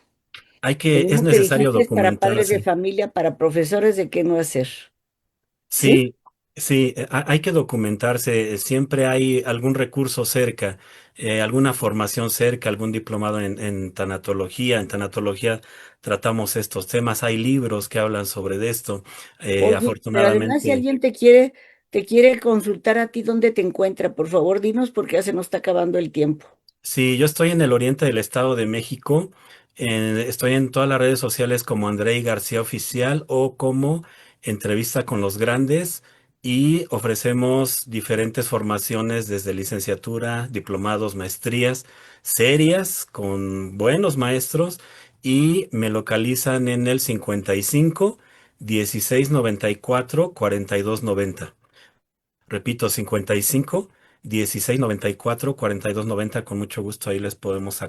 Speaker 1: Lo
Speaker 2: Es
Speaker 1: mismo que
Speaker 2: necesario
Speaker 1: dijiste es para
Speaker 2: documentar
Speaker 1: padres de
Speaker 2: así.
Speaker 1: familia, para profesores de qué no hacer. ¿Sí?
Speaker 2: Sí, Sí, hay que documentarse, siempre hay algún recurso cerca, alguna formación cerca, algún diplomado en tanatología. En tanatología tratamos estos temas, hay libros que hablan sobre esto.
Speaker 1: Oye, pero además si
Speaker 2: Afortunadamente.
Speaker 1: alguien te quiere consultar a ti, ¿dónde te encuentra? Por favor, dinos porque ya se nos está acabando el tiempo.
Speaker 2: Sí, yo estoy en el oriente del Estado de México. Estoy en todas las redes sociales como Andrei García Oficial o como Entrevista con los Grandes y ofrecemos diferentes formaciones desde licenciatura, diplomados, maestrías serias con buenos maestros y me localizan en el 55 16 94 42 90. Repito, 55 16 94 42 90. Con mucho gusto ahí les podemos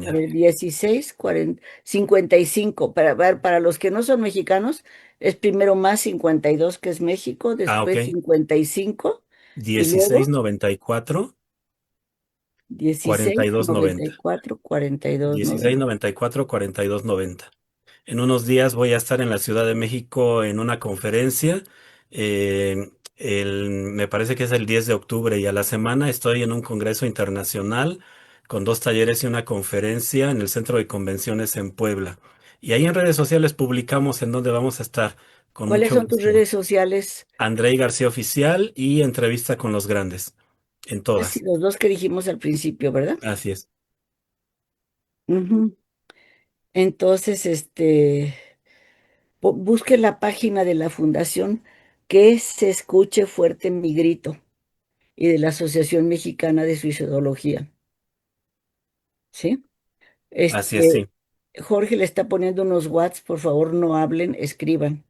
Speaker 1: A
Speaker 2: acompañar.
Speaker 1: ver, 16, 40, 55. Para los que no son mexicanos, es primero más 52 que es México,
Speaker 2: Ah, ok.
Speaker 1: después 55 y
Speaker 2: 16
Speaker 1: luego
Speaker 2: 94
Speaker 1: 16,
Speaker 2: 42 90.
Speaker 1: 94, 42,
Speaker 2: 16
Speaker 1: 90.
Speaker 2: 94 42 90. En unos días voy a estar en la Ciudad de México en una conferencia. Me parece que es el 10 de octubre y a la semana estoy en un congreso internacional con dos talleres y una conferencia en el Centro de Convenciones en Puebla. Y ahí en redes sociales publicamos en dónde vamos a estar. Con
Speaker 1: ¿Cuáles
Speaker 2: mucho
Speaker 1: son tus
Speaker 2: gusto.
Speaker 1: redes sociales?
Speaker 2: Andrei García Oficial y Entrevista con los Grandes. En
Speaker 1: Sí,
Speaker 2: todas.
Speaker 1: los dos que dijimos al principio, ¿verdad?
Speaker 2: Así es.
Speaker 1: Ujú. Entonces, busque la página de la fundación que se escuche fuerte mi grito y de la Asociación Mexicana de Suicidología, ¿sí?
Speaker 2: Así es,
Speaker 1: Este,
Speaker 2: sí.
Speaker 1: Jorge le está poniendo unos watts, por favor no hablen, escriban.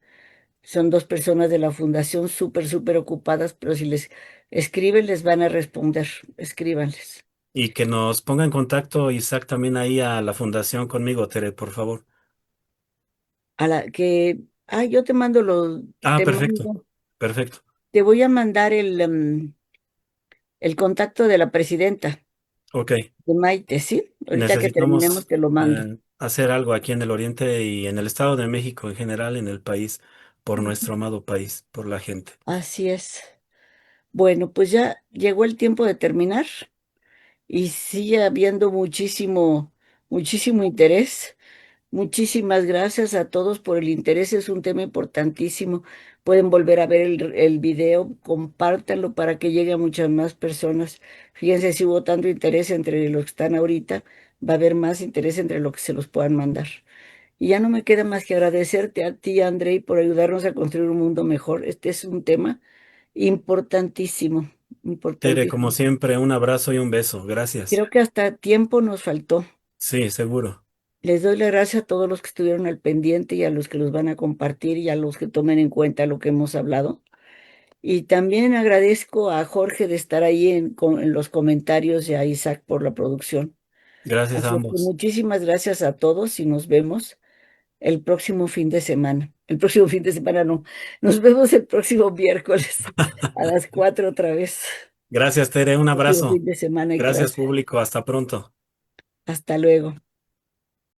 Speaker 1: Son dos personas de la fundación súper ocupadas, pero si les escriben les van a responder, escríbanles.
Speaker 2: Y que nos ponga en contacto Isaac también ahí a la fundación conmigo, Tere, por favor.
Speaker 1: Yo te mando
Speaker 2: Ah, perfecto. Perfecto.
Speaker 1: te voy a mandar el contacto de la presidenta
Speaker 2: Ok.
Speaker 1: de Maite, ¿sí? Ahorita que terminemos
Speaker 2: Necesitamos
Speaker 1: te lo mando.
Speaker 2: hacer algo aquí en el Oriente y en el Estado de México en general, en el país, por nuestro amado país, por la gente.
Speaker 1: Así es. Bueno, pues ya llegó el tiempo de terminar y sigue habiendo muchísimo interés. Muchísimas gracias a todos por el interés, es un tema importantísimo. Pueden volver a ver el video, compártanlo para que llegue a muchas más personas. Fíjense, si hubo tanto interés entre los que están ahorita, va a haber más interés entre los que se los puedan mandar. Y ya no me queda más que agradecerte a ti, Andrei, por ayudarnos a construir un mundo mejor. Este es un tema importantísimo,
Speaker 2: Tere, como
Speaker 1: importantísimo.
Speaker 2: siempre, un abrazo y un beso. Gracias.
Speaker 1: Creo que hasta tiempo nos faltó.
Speaker 2: Sí, seguro.
Speaker 1: Les doy las gracias a todos los que estuvieron al pendiente y a los que los van a compartir y a los que tomen en cuenta lo que hemos hablado. Y también agradezco a Jorge de estar ahí en los comentarios y a Isaac por la producción.
Speaker 2: Gracias a
Speaker 1: Así que
Speaker 2: ambos.
Speaker 1: muchísimas gracias a todos y nos vemos el próximo fin de semana. El próximo fin de semana no, nos vemos el próximo miércoles a las 4 otra vez.
Speaker 2: Gracias, Tere. Un
Speaker 1: Próximo
Speaker 2: abrazo.
Speaker 1: fin de semana y
Speaker 2: Gracias,
Speaker 1: gracias.
Speaker 2: público. Hasta pronto.
Speaker 1: Hasta luego.